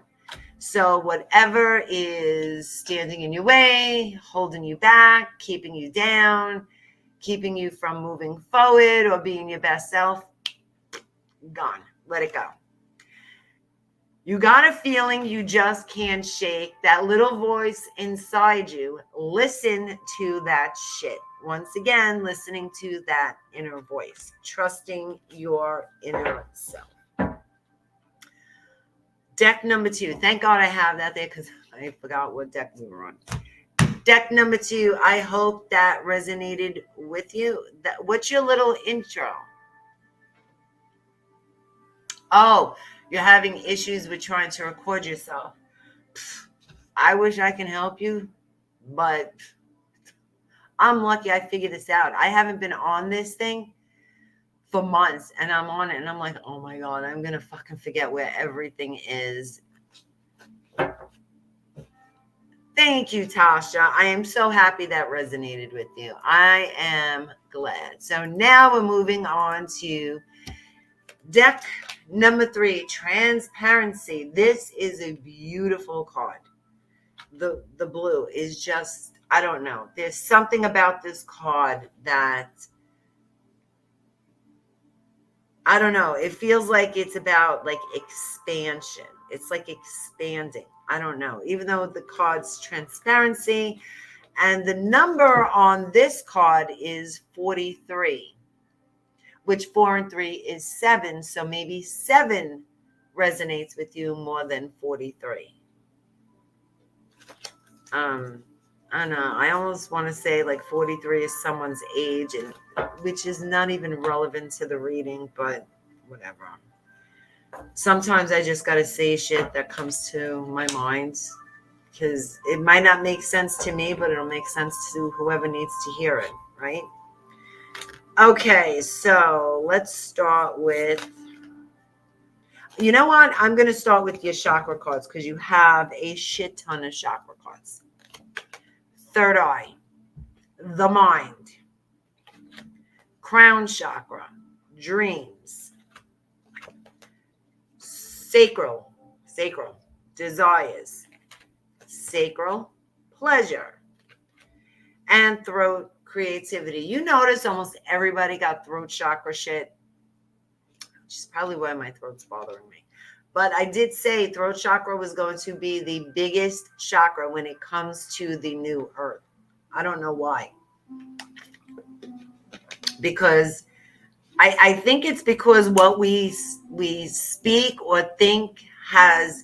So whatever is standing in your way, holding you back, keeping you down, keeping you from moving forward or being your best self, gone. Let it go. You got a feeling you just can't shake. That little voice inside you. Listen to that shit. Once again, listening to that inner voice. Trusting your inner self. Deck number 2. Thank God I have that there because I forgot what deck we were on. Deck number 2. I hope that resonated with you. What's your little intro? Oh, you're having issues with trying to record yourself. I wish I can help you, but I'm lucky I figured this out. I haven't been on this thing for months, and I'm on it, and I'm like, oh my God, I'm going to fucking forget where everything is. Thank you, Tasha. I am so happy that resonated with you. I am glad. So now we're moving on to deck number 3, transparency. This is a beautiful card. The blue is just, I don't know. There's something about this card that, I don't know. It feels like it's about like expansion. It's like expanding. I don't know. Even though the card's transparency, and the number on this card is 43. Which 4 and 3 is 7. So maybe 7 resonates with you more than 43. I don't know. I almost want to say like 43 is someone's age, and which is not even relevant to the reading, but whatever. Sometimes I just got to say shit that comes to my mind because it might not make sense to me, but it'll make sense to whoever needs to hear it, right? Okay, so let's start with, you know what? I'm going to start with your chakra cards because you have a shit ton of chakra cards. Third eye, the mind, crown chakra, dreams, sacral, desires, sacral, pleasure, and throat creativity. You notice almost everybody got throat chakra shit, which is probably why my throat's bothering me. But I did say throat chakra was going to be the biggest chakra when it comes to the new earth. I don't know why. Because I think it's because what we speak or think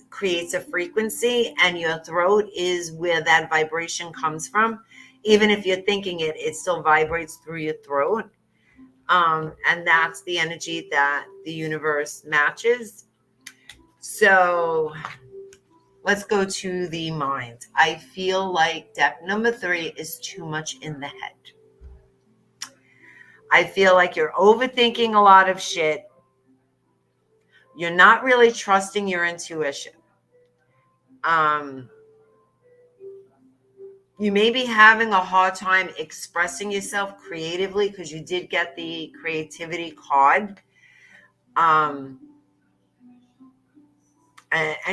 creates a frequency, and your throat is where that vibration comes from. Even if you're thinking it, it still vibrates through your throat. And that's the energy that the universe matches. So let's go to the mind. I feel like deck number 3 is too much in the head. I feel like you're overthinking a lot of shit. You're not really trusting your intuition. You may be having a hard time expressing yourself creatively because you did get the creativity card. And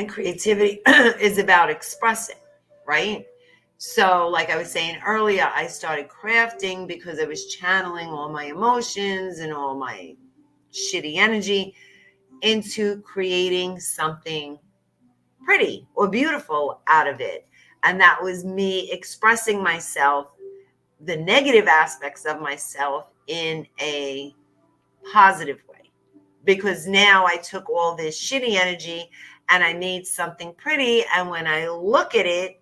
creativity is about expressing, right? So like I was saying earlier, I started crafting because I was channeling all my emotions and all my shitty energy into creating something pretty or beautiful out of it. And that was me expressing myself, the negative aspects of myself, in a positive way. Because now I took all this shitty energy and I made something pretty. And when I look at it,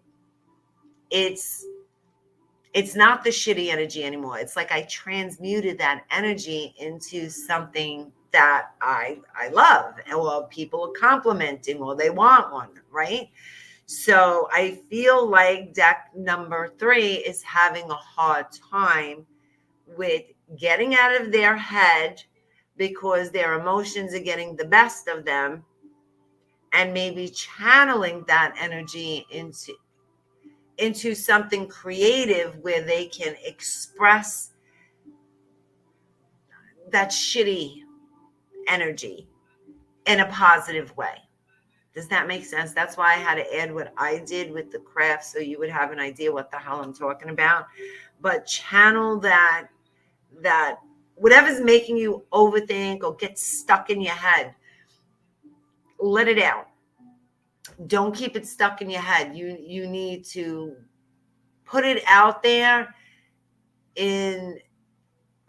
it's not the shitty energy anymore. It's like I transmuted that energy into something that I love, or people are complimenting, or they want one, right? So I feel like deck number 3 is having a hard time with getting out of their head because their emotions are getting the best of them, and maybe channeling that energy into something creative where they can express that shitty energy in a positive way. Does that make sense? That's why I had to add what I did with the craft, so you would have an idea what the hell I'm talking about. But channel that whatever's making you overthink or get stuck in your head, let it out. Don't keep it stuck in your head. You need to put it out there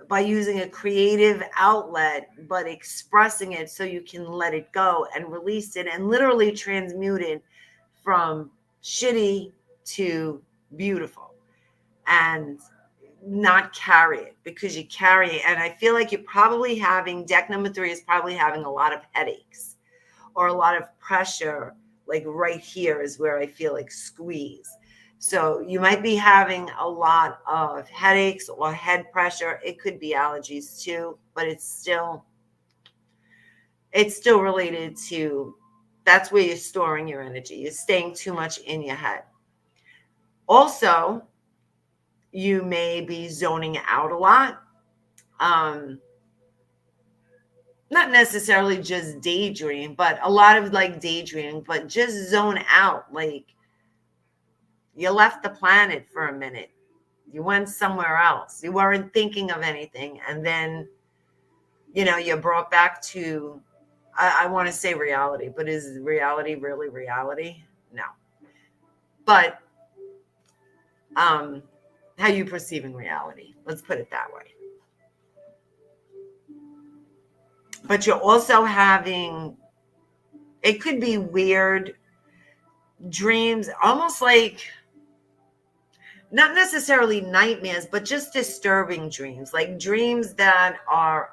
by using a creative outlet, but expressing it so you can let it go and release it and literally transmute it from shitty to beautiful, and not carry it, because you carry it. And I feel like you're probably having, deck number 3 is probably having a lot of headaches or a lot of pressure. Like right here is where I feel like squeeze. So you might be having a lot of headaches or head pressure. It could be allergies too, but it's still related to, that's where you're storing your energy. You're staying too much in your head. Also, you may be zoning out a lot. Not necessarily just daydream, but a lot of like daydreaming, but just zone out. Like you left the planet for a minute. You went somewhere else. You weren't thinking of anything. And then, you're brought back to, I want to say reality, but is reality really reality? No. But how you perceiving reality? Let's put it that way. But you're also having, it could be weird dreams, almost like, not necessarily nightmares, but just disturbing dreams, like dreams that are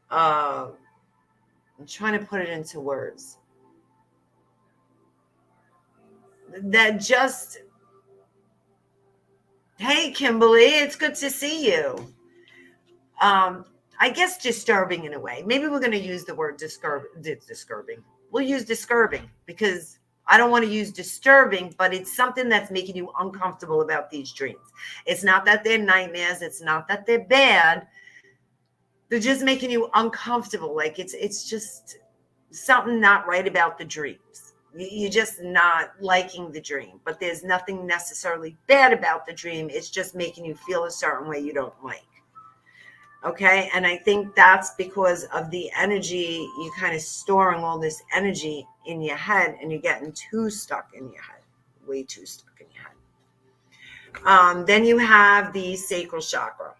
I'm trying to put it into words, that just, hey Kimberly, it's good to see you. I guess disturbing in a way. Maybe we're going to use the word disturbing. We'll use disturbing, because I don't want to use disturbing, but it's something that's making you uncomfortable about these dreams. It's not that they're nightmares. It's not that they're bad. They're just making you uncomfortable. Like it's just something not right about the dreams. You're just not liking the dream, but there's nothing necessarily bad about the dream. It's just making you feel a certain way you don't like. Okay. And I think that's because of the energy. You kind of storing all this energy in your head, and you're getting too stuck in your head, way too stuck in your head. Then you have the sacral chakra.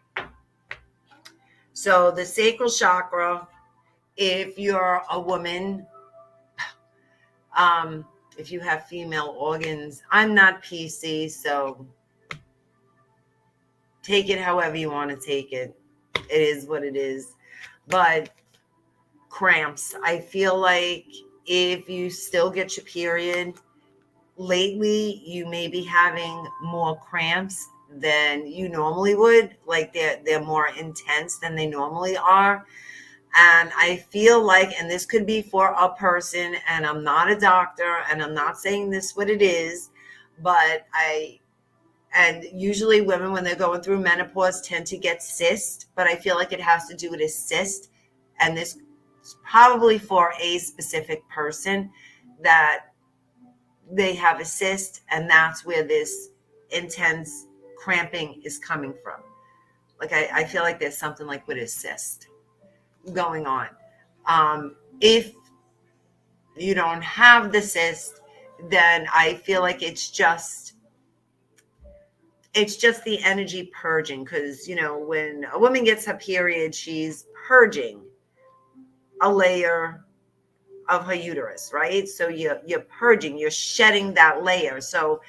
So the sacral chakra, if you're a woman, if you have female organs, I'm not PC, so take it however you want to take it. It is what it is. But cramps, I feel like if you still get your period, lately you may be having more cramps than you normally would. Like they're more intense than they normally are. And I feel like, and this could be for a person, and I'm not a doctor, and I'm not saying this what it is, but and usually women, when they're going through menopause, tend to get cysts, but I feel like it has to do with a cyst. And this is probably for a specific person, that they have a cyst, and that's where this intense cramping is coming from. Like I feel like there's something like with a cyst going on. If you don't have the cyst, then I feel like it's just the energy purging, because when a woman gets her period, she's purging a layer of her uterus, right? So you're purging, you're shedding that layer. So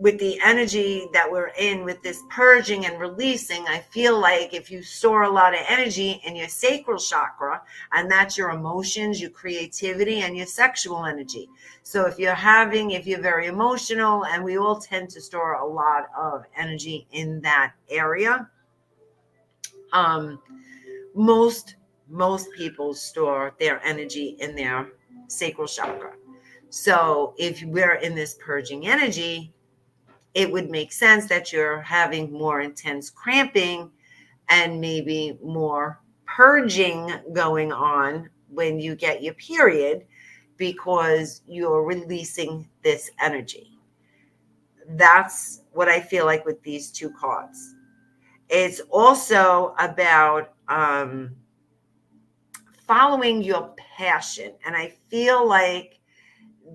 with the energy that we're in with this purging and releasing, I feel like if you store a lot of energy in your sacral chakra, and that's your emotions, your creativity, and your sexual energy. So if you're very emotional, and we all tend to store a lot of energy in that area. Most people store their energy in their sacral chakra. So if we're in this purging energy, it would make sense that you're having more intense cramping and maybe more purging going on when you get your period, because you're releasing this energy. That's what I feel like with these two cards. It's also about following your passion. And I feel like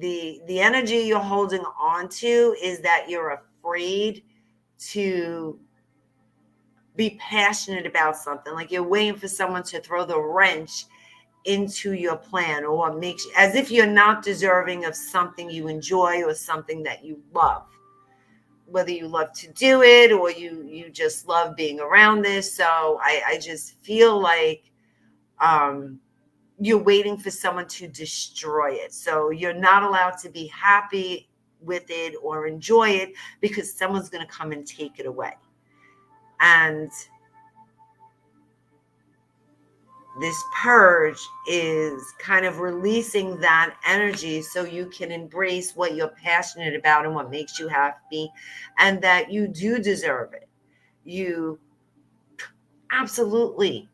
the energy you're holding on to is that you're afraid to be passionate about something. Like you're waiting for someone to throw the wrench into your plan, or makes as if you're not deserving of something you enjoy or something that you love, whether you love to do it or you just love being around this. So I just feel like you're waiting for someone to destroy it. So you're not allowed to be happy with it or enjoy it, because someone's going to come and take it away. And this purge is kind of releasing that energy so you can embrace what you're passionate about and what makes you happy, and that you do deserve it. You absolutely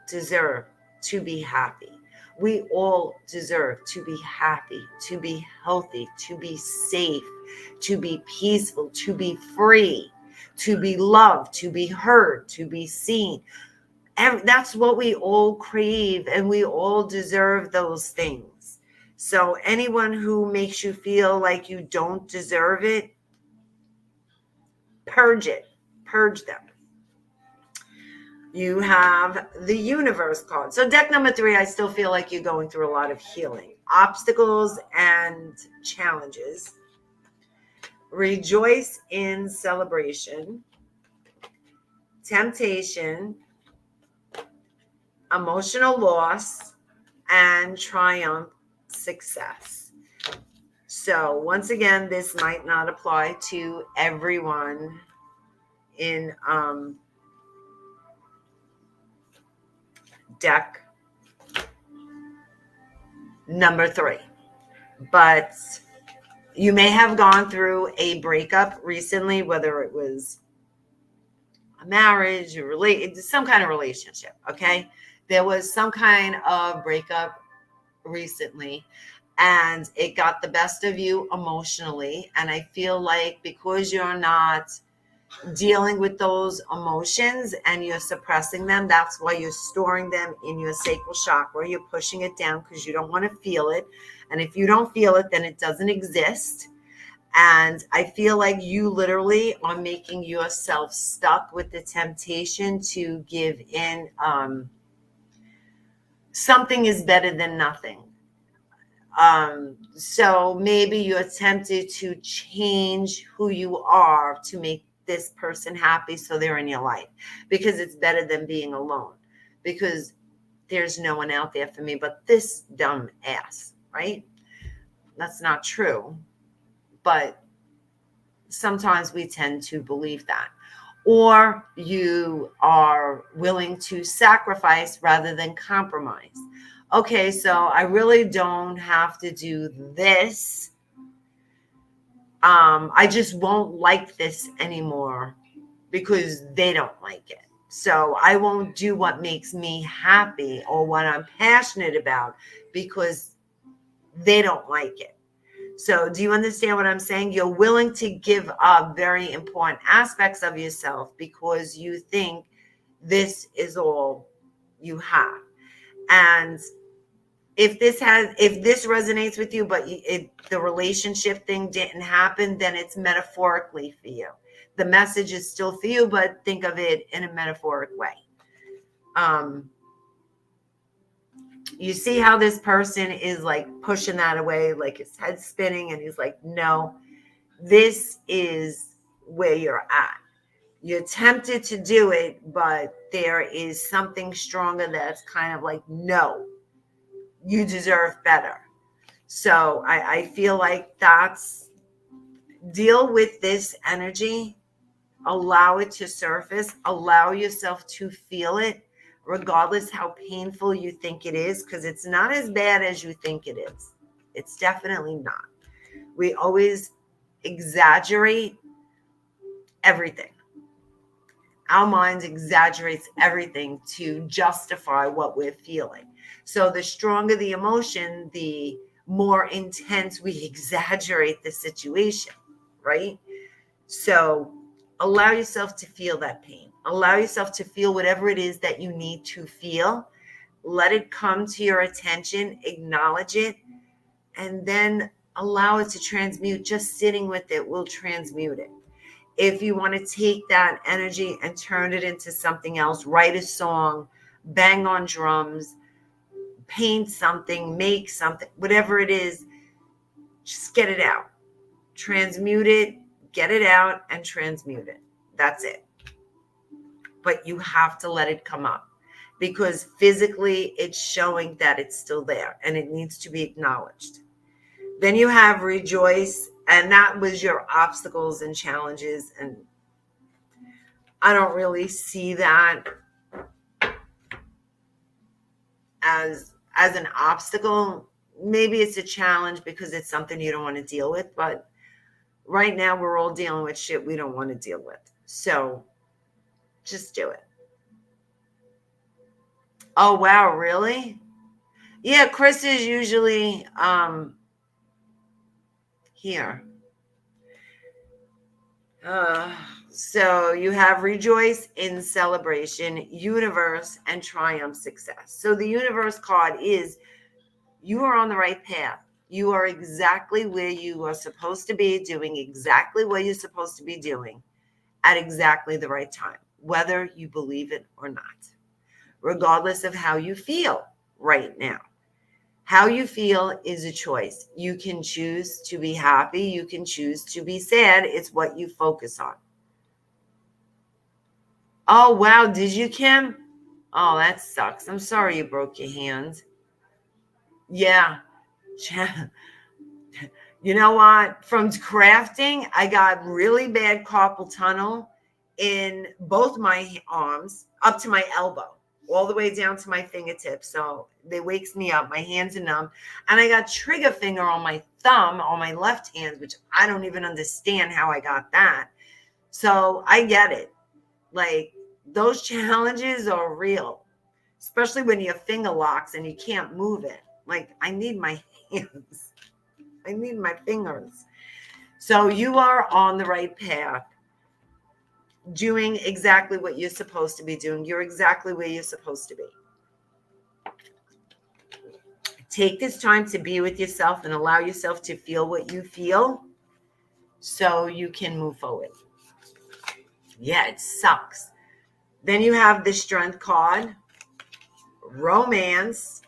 deserve to be happy. We all deserve to be happy, to be healthy, to be safe, to be peaceful, to be free, to be loved, to be heard, to be seen. And that's what we all crave, and we all deserve those things. So anyone who makes you feel like you don't deserve it, purge them. You have the universe card. So deck number 3, I still feel like you're going through a lot of healing, obstacles and challenges. Rejoice in celebration, temptation, emotional loss, and triumph, success. So once again, this might not apply to everyone in deck number 3, but you may have gone through a breakup recently, whether it was a marriage or some kind of relationship. Okay, there was some kind of breakup recently, and it got the best of you emotionally. And I feel like because you're not dealing with those emotions and you're suppressing them, that's why you're storing them in your sacral chakra. You're pushing it down because you don't want to feel it. And if you don't feel it, then it doesn't exist. And I feel like you literally are making yourself stuck with the temptation to give in. Something is better than nothing. So maybe you're tempted to change who you are to make this person happy so they're in your life, because it's better than being alone, because there's no one out there for me but this dumb ass, right? That's not true, but sometimes we tend to believe that. Or you are willing to sacrifice rather than compromise. Okay, so I really don't have to do this. I just won't like this anymore because they don't like it. So I won't do what makes me happy or what I'm passionate about because they don't like it. So do you understand what I'm saying? You're willing to give up very important aspects of yourself because you think this is all you have. And if this resonates with you, but the relationship thing didn't happen, then it's metaphorically for you. The message is still for you, but think of it in a metaphoric way. You see how this person is like pushing that away, like his head spinning, and he's like, no, this is where you're at. You're tempted to do it, but there is something stronger that's kind of like, no, you deserve better. So I feel like deal with this energy, allow it to surface, allow yourself to feel it, regardless how painful you think it is, because it's not as bad as you think it is. It's definitely not. We always exaggerate everything. Our minds exaggerates everything to justify what we're feeling. So the stronger the emotion, the more intense we exaggerate the situation, right? So allow yourself to feel that pain. Allow yourself to feel whatever it is that you need to feel. Let it come to your attention, acknowledge it, and then allow it to transmute. Just sitting with it will transmute it. If you want to take that energy and turn it into something else, write a song, bang on drums, paint something, make something, whatever it is, just get it out. Transmute it, get it out, and transmute it. That's it. But you have to let it come up because physically it's showing that it's still there and it needs to be acknowledged. Then you have rejoice, and that was your obstacles and challenges. And I don't really see that as an obstacle. Maybe it's a challenge because it's something you don't want to deal with. But right now we're all dealing with shit we don't want to deal with. So just do it. Oh, wow. Really? Yeah. Chris is usually here. So you have rejoice in celebration, universe, and triumph success. So the universe card is you are on the right path. You are exactly where you are supposed to be, doing exactly what you're supposed to be doing at exactly the right time, whether you believe it or not, regardless of how you feel right now. How you feel is a choice. You can choose to be happy. You can choose to be sad. It's what you focus on. Oh, wow. Did you, Kim? Oh, that sucks. I'm sorry you broke your hand. Yeah. You know what? From crafting, I got really bad carpal tunnel in both my arms up to my elbow, all the way down to my fingertips. So it wakes me up. My hands are numb. And I got trigger finger on my thumb on my left hand, which I don't even understand how I got that. So I get it. Like, those challenges are real, especially when your finger locks and you can't move it. Like, I need my hands. I need my fingers. So you are on the right path, doing exactly what you're supposed to be doing. You're exactly where you're supposed to be. Take this time to be with yourself and allow yourself to feel what you feel so you can move forward. Yeah, it sucks. Then you have the Strength card, romance,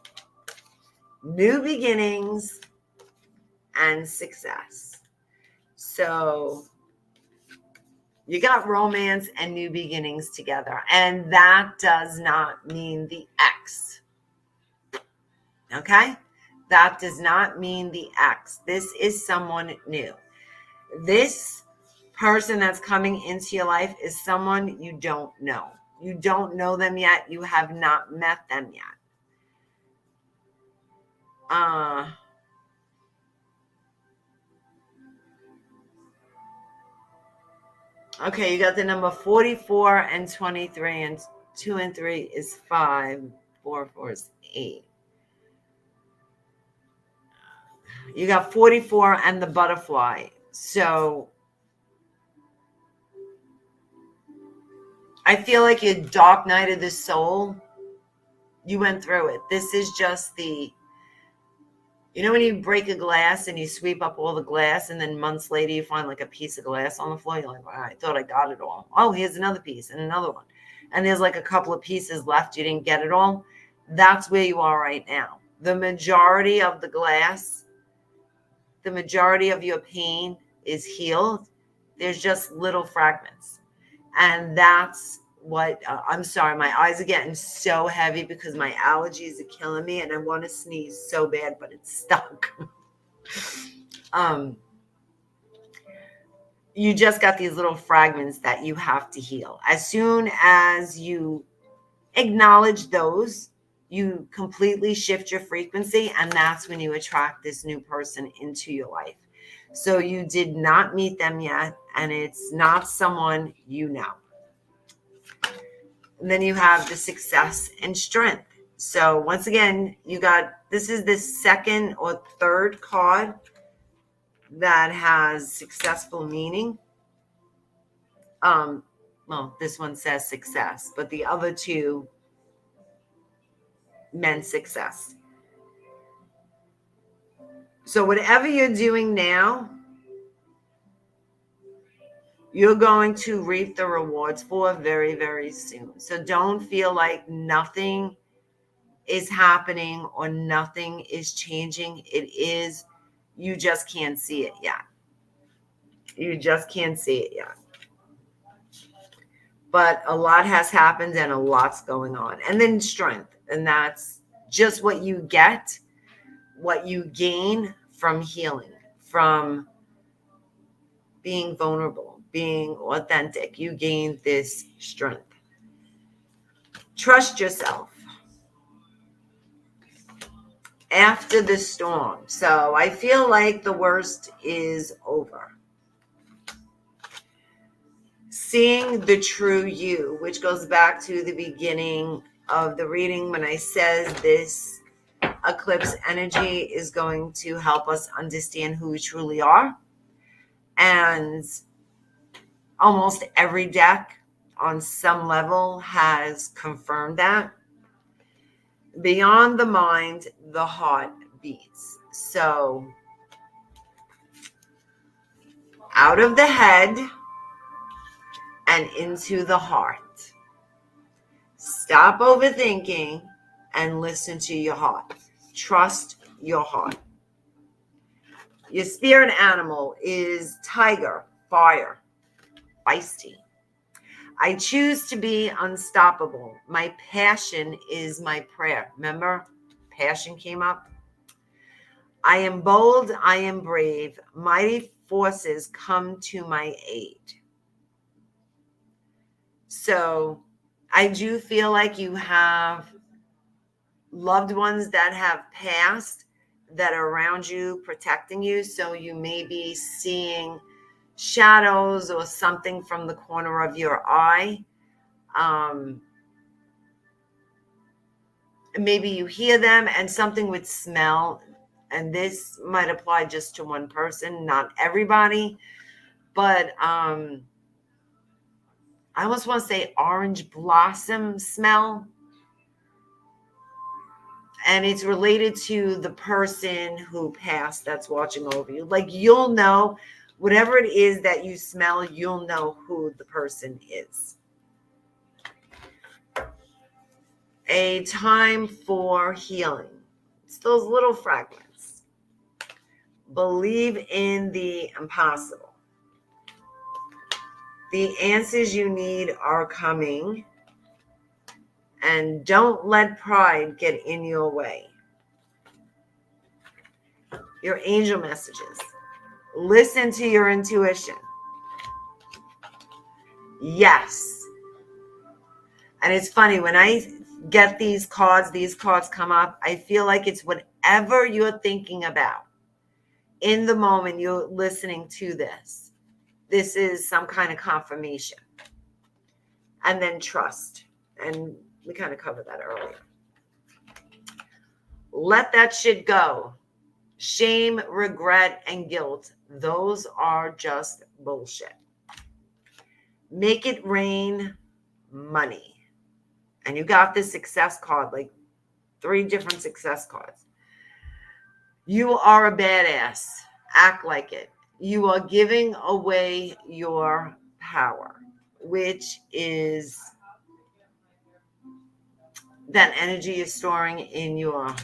new beginnings, and success. So you got romance and new beginnings together. And that does not mean the ex. Okay? That does not mean the ex. This is someone new. This person that's coming into your life is someone you don't know. You don't know them yet. You have not met them yet. Okay, you got the number 44 and 23, and 2 and 3 is 5. 4 is 8. You got 44 and the butterfly. So I feel like your dark night of the soul, you went through it. This is just the, you know when you break a glass and you sweep up all the glass and then months later you find like a piece of glass on the floor? You're like, wow, I thought I got it all. Oh, here's another piece and another one. And there's like a couple of pieces left. You didn't get it all. That's where you are right now. The majority of the glass, the majority of your pain is healed. There's just little fragments. And that's what, I'm sorry, my eyes are getting so heavy because my allergies are killing me and I want to sneeze so bad, but it's stuck. You just got these little fragments that you have to heal. As soon as you acknowledge those, you completely shift your frequency, and that's when you attract this new person into your life. So you did not meet them yet, and it's not someone you know. And then you have the success and strength. So once again, you got, this is the second or third card that has successful meaning. Well, this one says success, but the other two meant success. So whatever you're doing now, you're going to reap the rewards for very, very soon. So don't feel like nothing is happening or nothing is changing. It is, you just can't see it yet. You just can't see it yet. But a lot has happened and a lot's going on. And then strength. And that's just what you get, what you gain from healing, from being vulnerable, being authentic. You gain this strength. Trust yourself. After the storm. So I feel like the worst is over. Seeing the true you, which goes back to the beginning of the reading when I said this eclipse energy is going to help us understand who we truly are. And almost every deck on some level has confirmed that. Beyond the mind, the heart beats. So out of the head and into the heart. Stop overthinking and listen to your heart. Trust your heart. Your spirit animal is tiger, fire, feisty. I choose to be unstoppable. My passion is my prayer. Remember, passion came up. I am bold. I am brave. Mighty forces come to my aid. So I do feel like you have loved ones that have passed that are around you, protecting you. So you may be seeing shadows or something from the corner of your eye. Maybe you hear them and something would smell and this might apply just to one person, not everybody, but I almost want to say orange blossom smell. And it's related to the person who passed that's watching over you. Like, you'll know, whatever it is that you smell, you'll know who the person is. A time for healing. It's those little fragments. Believe in the impossible. The answers you need are coming. And don't let pride get in your way. Your angel messages. Listen to your intuition. Yes. And it's funny, when I get these cards come up, I feel like it's whatever you're thinking about. In the moment you're listening to this, this is some kind of confirmation. And then trust. And we kind of covered that earlier. Let that shit go. Shame, regret, and guilt, those are just bullshit. Make it rain money. And you got this success card, like 3 different success cards. You are a badass. Act like it. You are giving away your power, which is that energy you're storing in your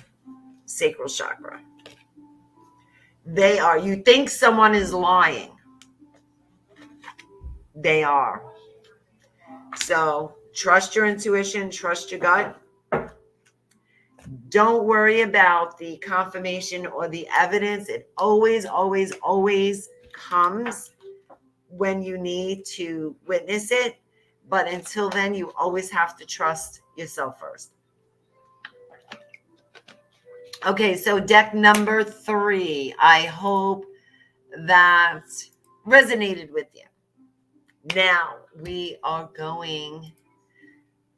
sacral chakra. You think someone is lying. They are. So trust your intuition, trust your gut. Don't worry about the confirmation or the evidence. It always, always, always comes when you need to witness it. But until then, you always have to trust yourself first. Okay, so deck number 3. I hope that resonated with you. Now we are going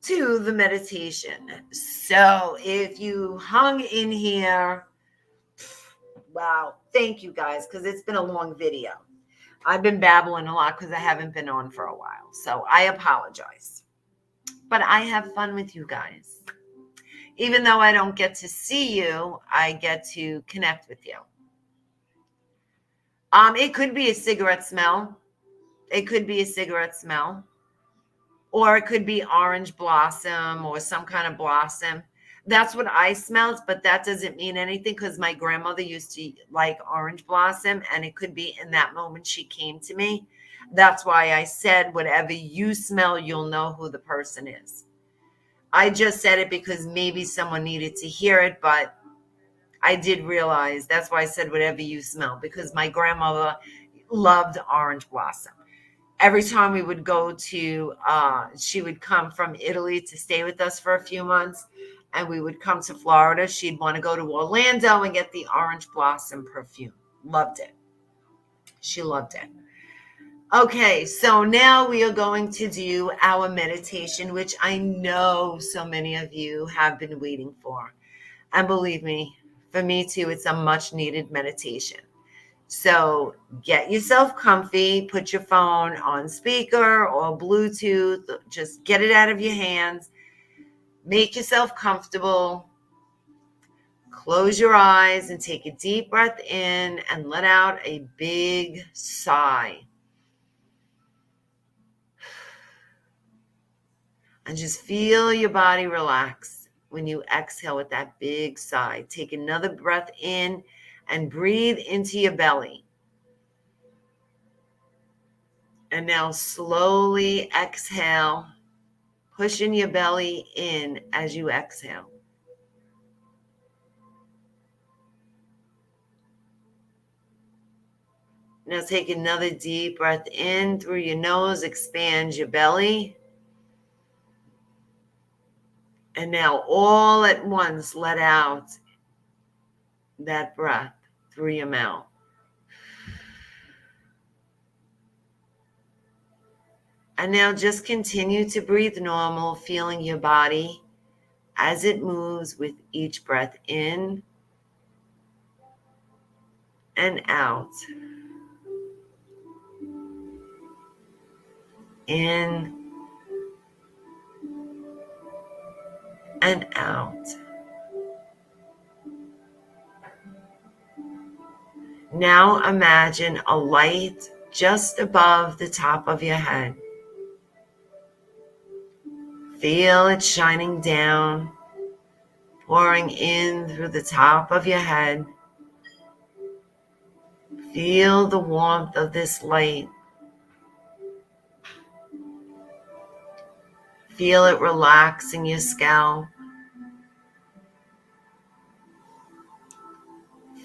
to the meditation. So if you hung in here, wow, thank you guys, because it's been a long video. I've been babbling a lot because I haven't been on for a while. So I apologize. But I have fun with you guys. Even though I don't get to see you, I get to connect with you. It could be a cigarette smell. It could be a cigarette smell. Or it could be orange blossom or some kind of blossom. That's what I smelled, but that doesn't mean anything because my grandmother used to like orange blossom, and it could be in that moment she came to me. That's why I said whatever you smell, you'll know who the person is. I just said it because maybe someone needed to hear it, but I did realize that's why I said whatever you smell, because my grandmother loved orange blossom. Every time we would go to, she would come from Italy to stay with us for a few months, and we would come to Florida. She'd want to go to Orlando and get the orange blossom perfume. Loved it. She loved it. Okay, so now we are going to do our meditation, which I know so many of you have been waiting for. And believe me, for me too, it's a much needed meditation. So get yourself comfy, put your phone on speaker or Bluetooth, just get it out of your hands, make yourself comfortable, close your eyes and take a deep breath in and let out a big sigh. And just feel your body relax when you exhale with that big sigh. Take another breath in and breathe into your belly. And now slowly exhale, pushing your belly in as you exhale. Now take another deep breath in through your nose, expand your belly. And now all at once let out that breath through your mouth. And now just continue to breathe normal, feeling your body as it moves with each breath in and out. In and out. Now imagine a light just above the top of your head. Feel it shining down, pouring in through the top of your head. Feel the warmth of this light. Feel it relaxing your scalp.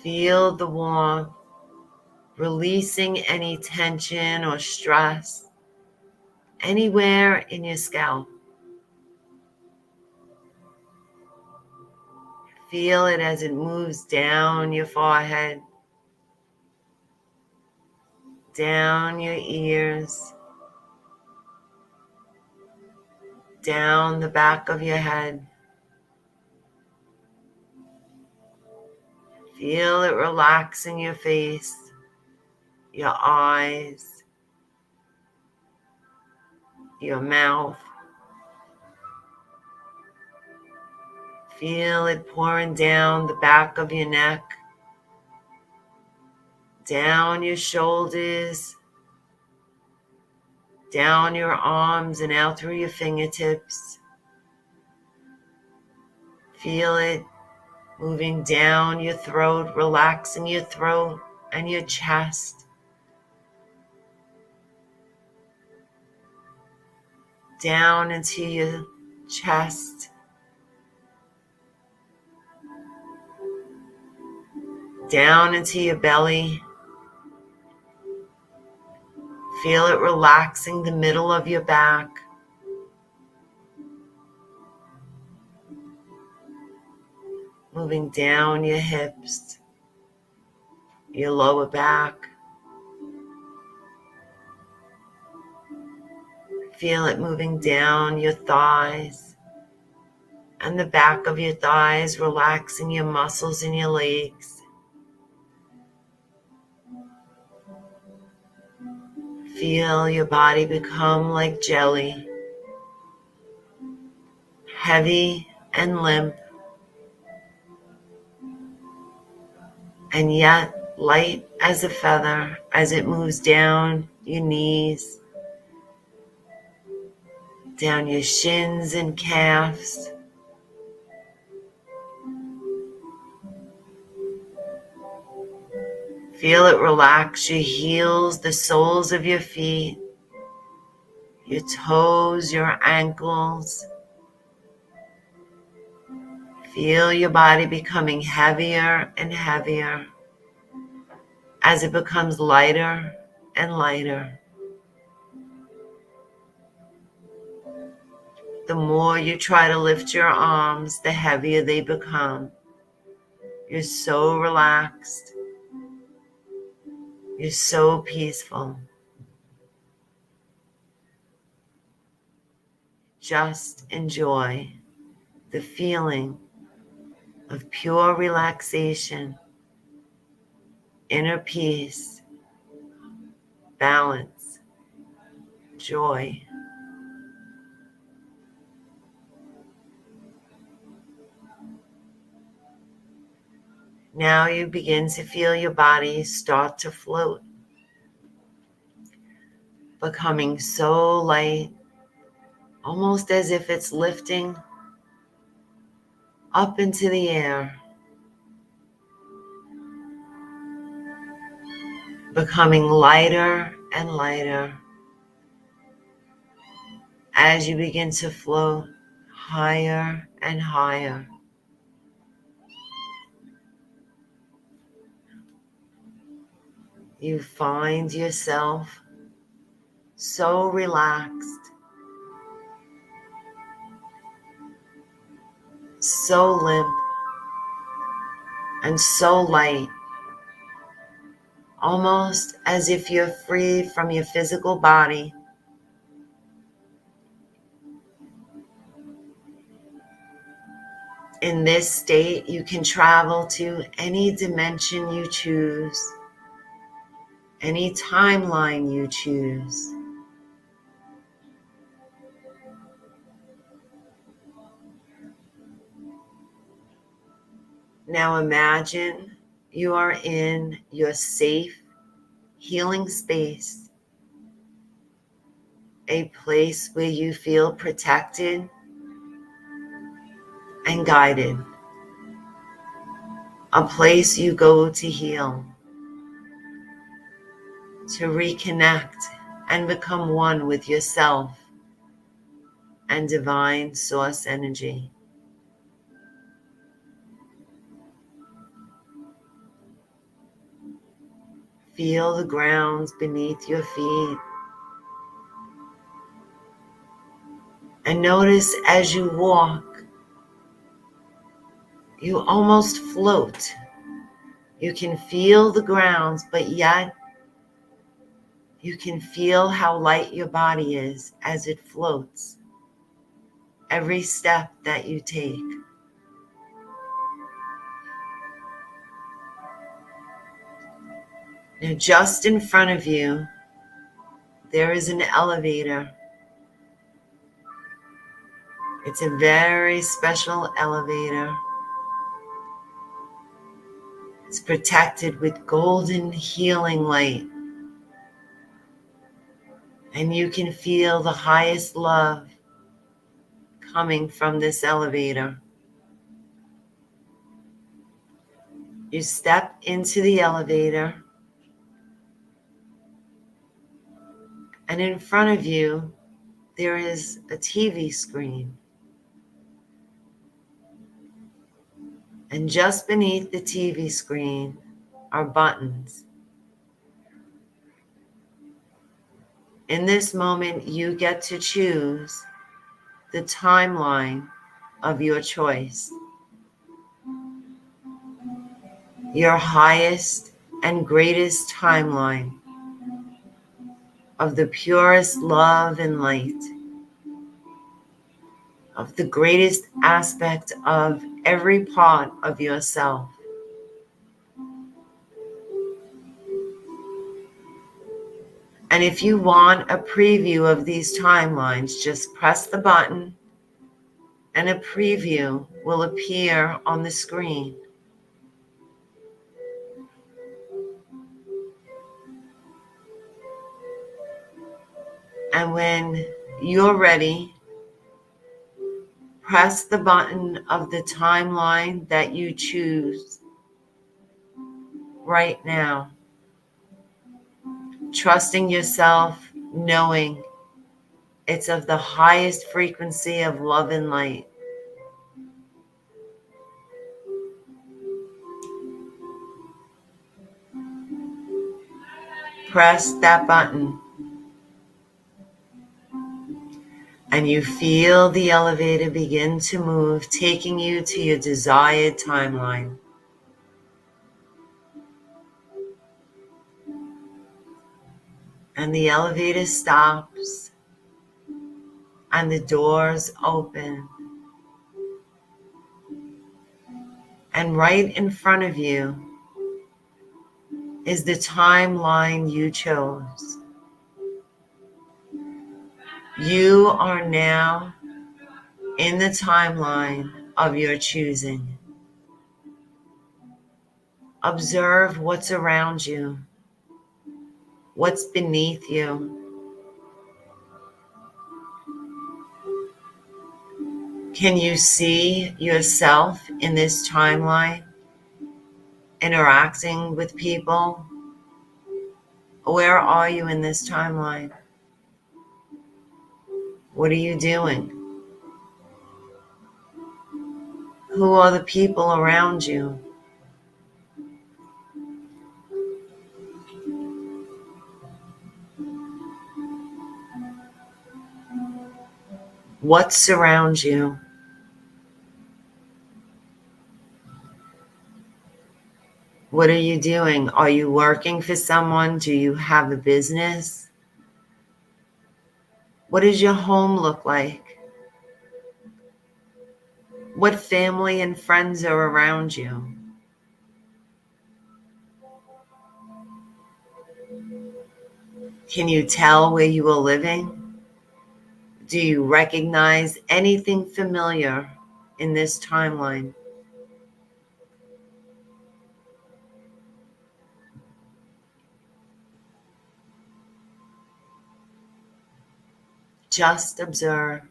Feel the warmth, releasing any tension or stress anywhere in your scalp. Feel it as it moves down your forehead, down your ears, down the back of your head. Feel it relaxing your face, your eyes, your mouth. Feel it pouring down the back of your neck, down your shoulders, down your arms and out through your fingertips. Feel it moving down your throat, relaxing your throat and your chest. Down into your chest. Down into your belly. Feel it relaxing the middle of your back. Moving down your hips, your lower back. Feel it moving down your thighs and the back of your thighs, relaxing your muscles in your legs. Feel your body become like jelly, heavy and limp, and yet light as a feather as it moves down your knees, down your shins and calves. Feel it relax your heels, the soles of your feet, your toes, your ankles. Feel your body becoming heavier and heavier as it becomes lighter and lighter. The more you try to lift your arms, the heavier they become. You're so relaxed. You're so peaceful. Just enjoy the feeling of pure relaxation, inner peace, balance, joy. Now you begin to feel your body start to float, becoming so light, almost as if it's lifting up into the air, becoming lighter and lighter as you begin to float higher and higher. You find yourself so relaxed, so limp, and so light, almost as if you're free from your physical body. In this state, you can travel to any dimension you choose. any timeline you choose. Now imagine you are in your safe, healing space, a place where you feel protected and guided, a place you go to heal, to reconnect and become one with yourself and divine source energy. Feel the ground beneath your feet and notice as you walk, you almost float. You can feel the ground, but yet you can feel how light your body is as it floats every step that you take. Now, just in front of you, there is an elevator. It's a very special elevator. It's protected with golden healing light. And you can feel the highest love coming from this elevator. You step into the elevator, and in front of you, there is a TV screen. And just beneath the TV screen are buttons. In this moment, you get to choose the timeline of your choice. Your highest and greatest timeline of the purest love and light, of the greatest aspect of every part of yourself. And if you want a preview of these timelines, just press the button and a preview will appear on the screen. And when you're ready, press the button of the timeline that you choose right now. Trusting yourself, knowing it's of the highest frequency of love and light. Press that button and you feel the elevator begin to move, taking you to your desired timeline. And the elevator stops and the doors open. And right in front of you is the timeline you chose. You are now in the timeline of your choosing. Observe what's around you, what's beneath you. Can you see yourself in this timeline, interacting with people? Where are you in this timeline? What are you doing? Who are the people around you? What surrounds you? What are you doing? Are you working for someone? Do you have a business? What does your home look like? What family and friends are around you? Can you tell where you are living? Do you recognize anything familiar in this timeline? Just observe.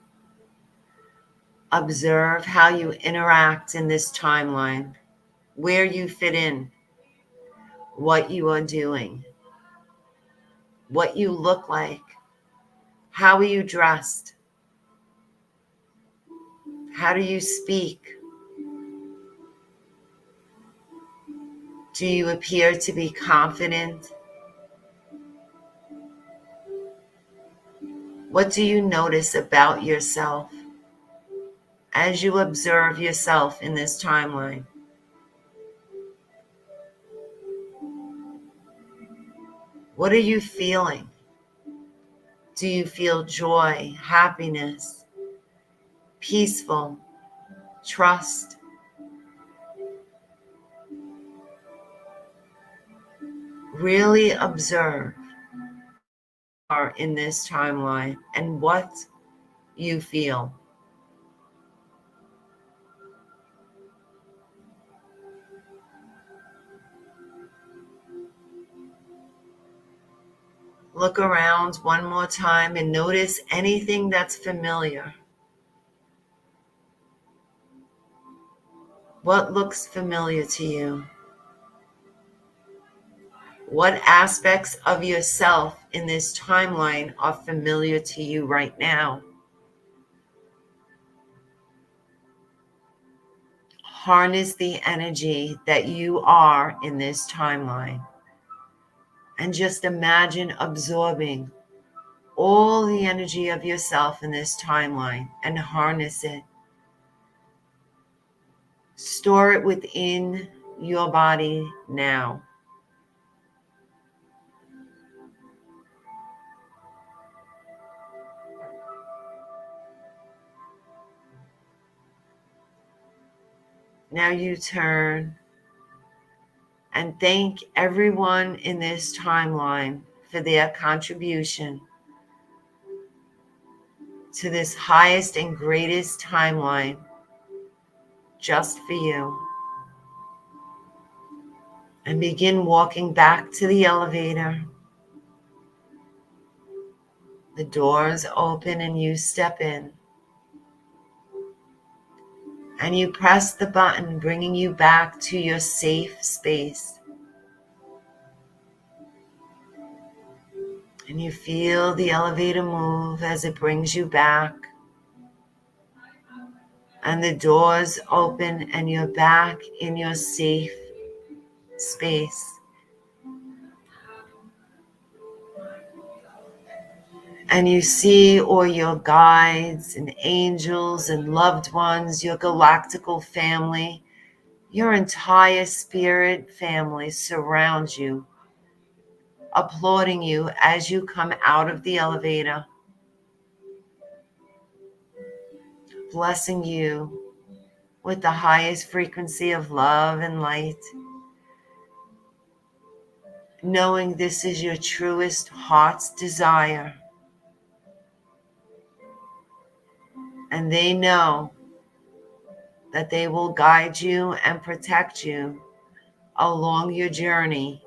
Observe how you interact in this timeline, where you fit in, what you are doing, what you look like, how are you dressed, how do you speak, do you appear to be confident, what do you notice about yourself as you observe yourself in this timeline? What are you feeling? Do you feel joy, happiness, peaceful, trust? Really observe are in this timeline and what you feel. Look around one more time and notice anything that's familiar. What looks familiar to you? What aspects of yourself in this timeline are familiar to you right now? Harness the energy that you are in this timeline and just imagine absorbing all the energy of yourself in this timeline and harness it. Store it within your body now. Now you turn and thank everyone in this timeline for their contribution to this highest and greatest timeline just for you. And begin walking back to the elevator. The doors open and you step in. And you press the button, bringing you back to your safe space. And you feel the elevator move as it brings you back. And the doors open and you're back in your safe space. And you see all your guides and angels and loved ones, your galactical family, your entire spirit family surround you, applauding you as you come out of the elevator, blessing you with the highest frequency of love and light, knowing this is your truest heart's desire. And they know that they will guide you and protect you along your journey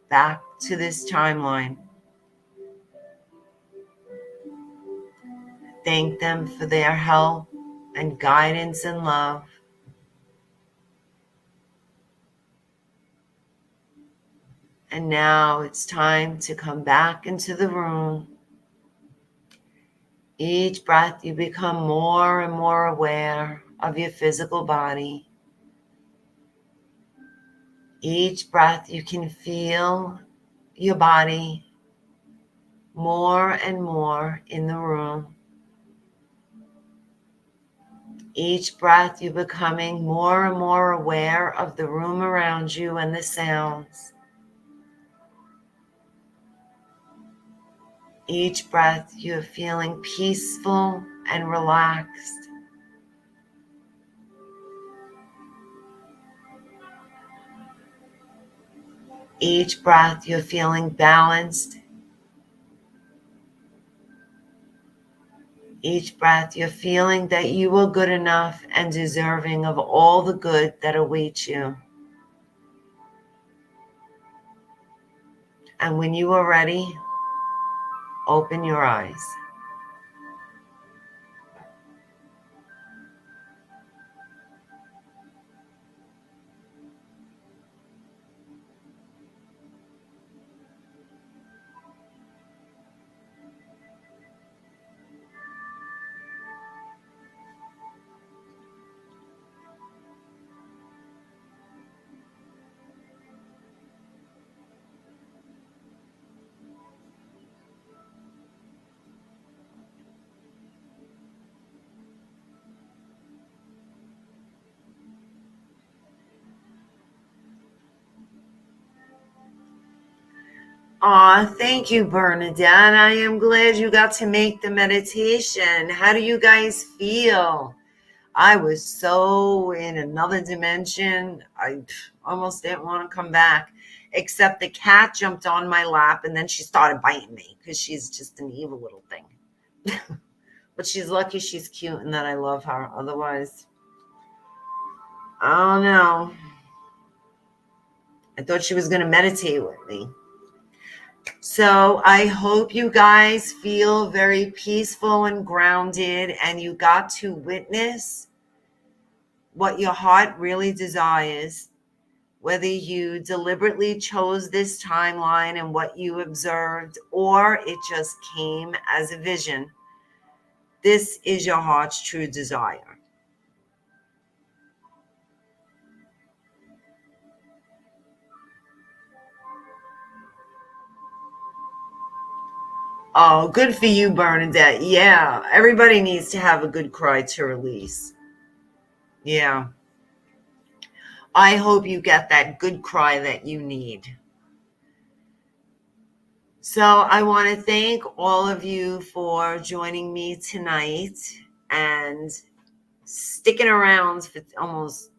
back to this timeline. Thank them for their help and guidance and love. And now it's time to come back into the room. Each breath you become more and more aware of your physical body. Each breath you can feel your body more and more in the room. Each breath you're becoming more and more aware of the room around you and the sounds. Each breath you're feeling peaceful and relaxed. Each breath you're feeling balanced Each breath, you're feeling that you are good enough and deserving of all the good that awaits you. And when you are ready, open your eyes. Aw, thank you, Bernadette. I am glad you got to make the meditation. How do you guys feel? I was so in another dimension. I almost didn't want to come back, except the cat jumped on my lap and then she started biting me because she's just an evil little thing. But she's lucky she's cute and that I love her. Otherwise, oh no. I thought she was going to meditate with me. So I hope you guys feel very peaceful and grounded and you got to witness what your heart really desires, whether you deliberately chose this timeline and what you observed or it just came as a vision. This is your heart's true desire. Oh, good for you, Bernadette. Yeah, everybody needs to have a good cry to release. Yeah. I hope you get that good cry that you need. So I want to thank all of you for joining me tonight and sticking around for almost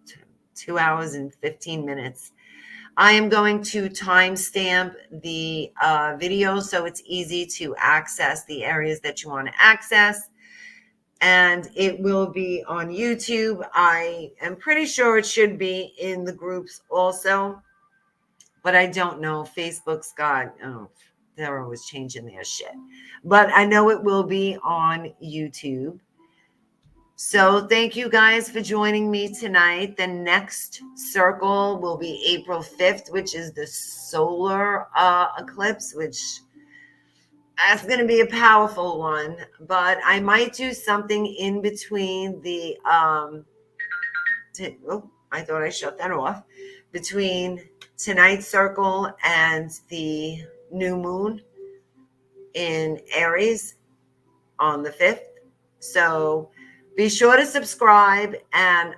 2 hours and 15 minutes. I am going to timestamp the video so it's easy to access the areas that you want to access. And it will be on YouTube. I am pretty sure it should be in the groups also, but I don't know. Facebook's got, they're always changing their shit. But I know it will be on YouTube. So thank you guys for joining me tonight. The next circle will be April 5th, which is the solar eclipse, which that's going to be a powerful one. But I might do something in between the, I thought I shut that off, between tonight's circle and the new moon in Aries on the 5th. So be sure to subscribe and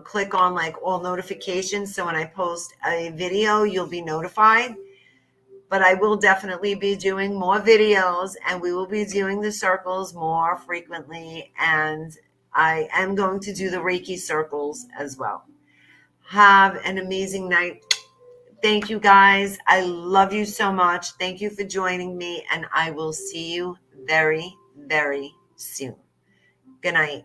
click on like all notifications. So when I post a video, you'll be notified. But I will definitely be doing more videos and we will be doing the circles more frequently. And I am going to do the Reiki circles as well. Have an amazing night. Thank you guys. I love you so much. Thank you for joining me and I will see you very, very soon. Good night.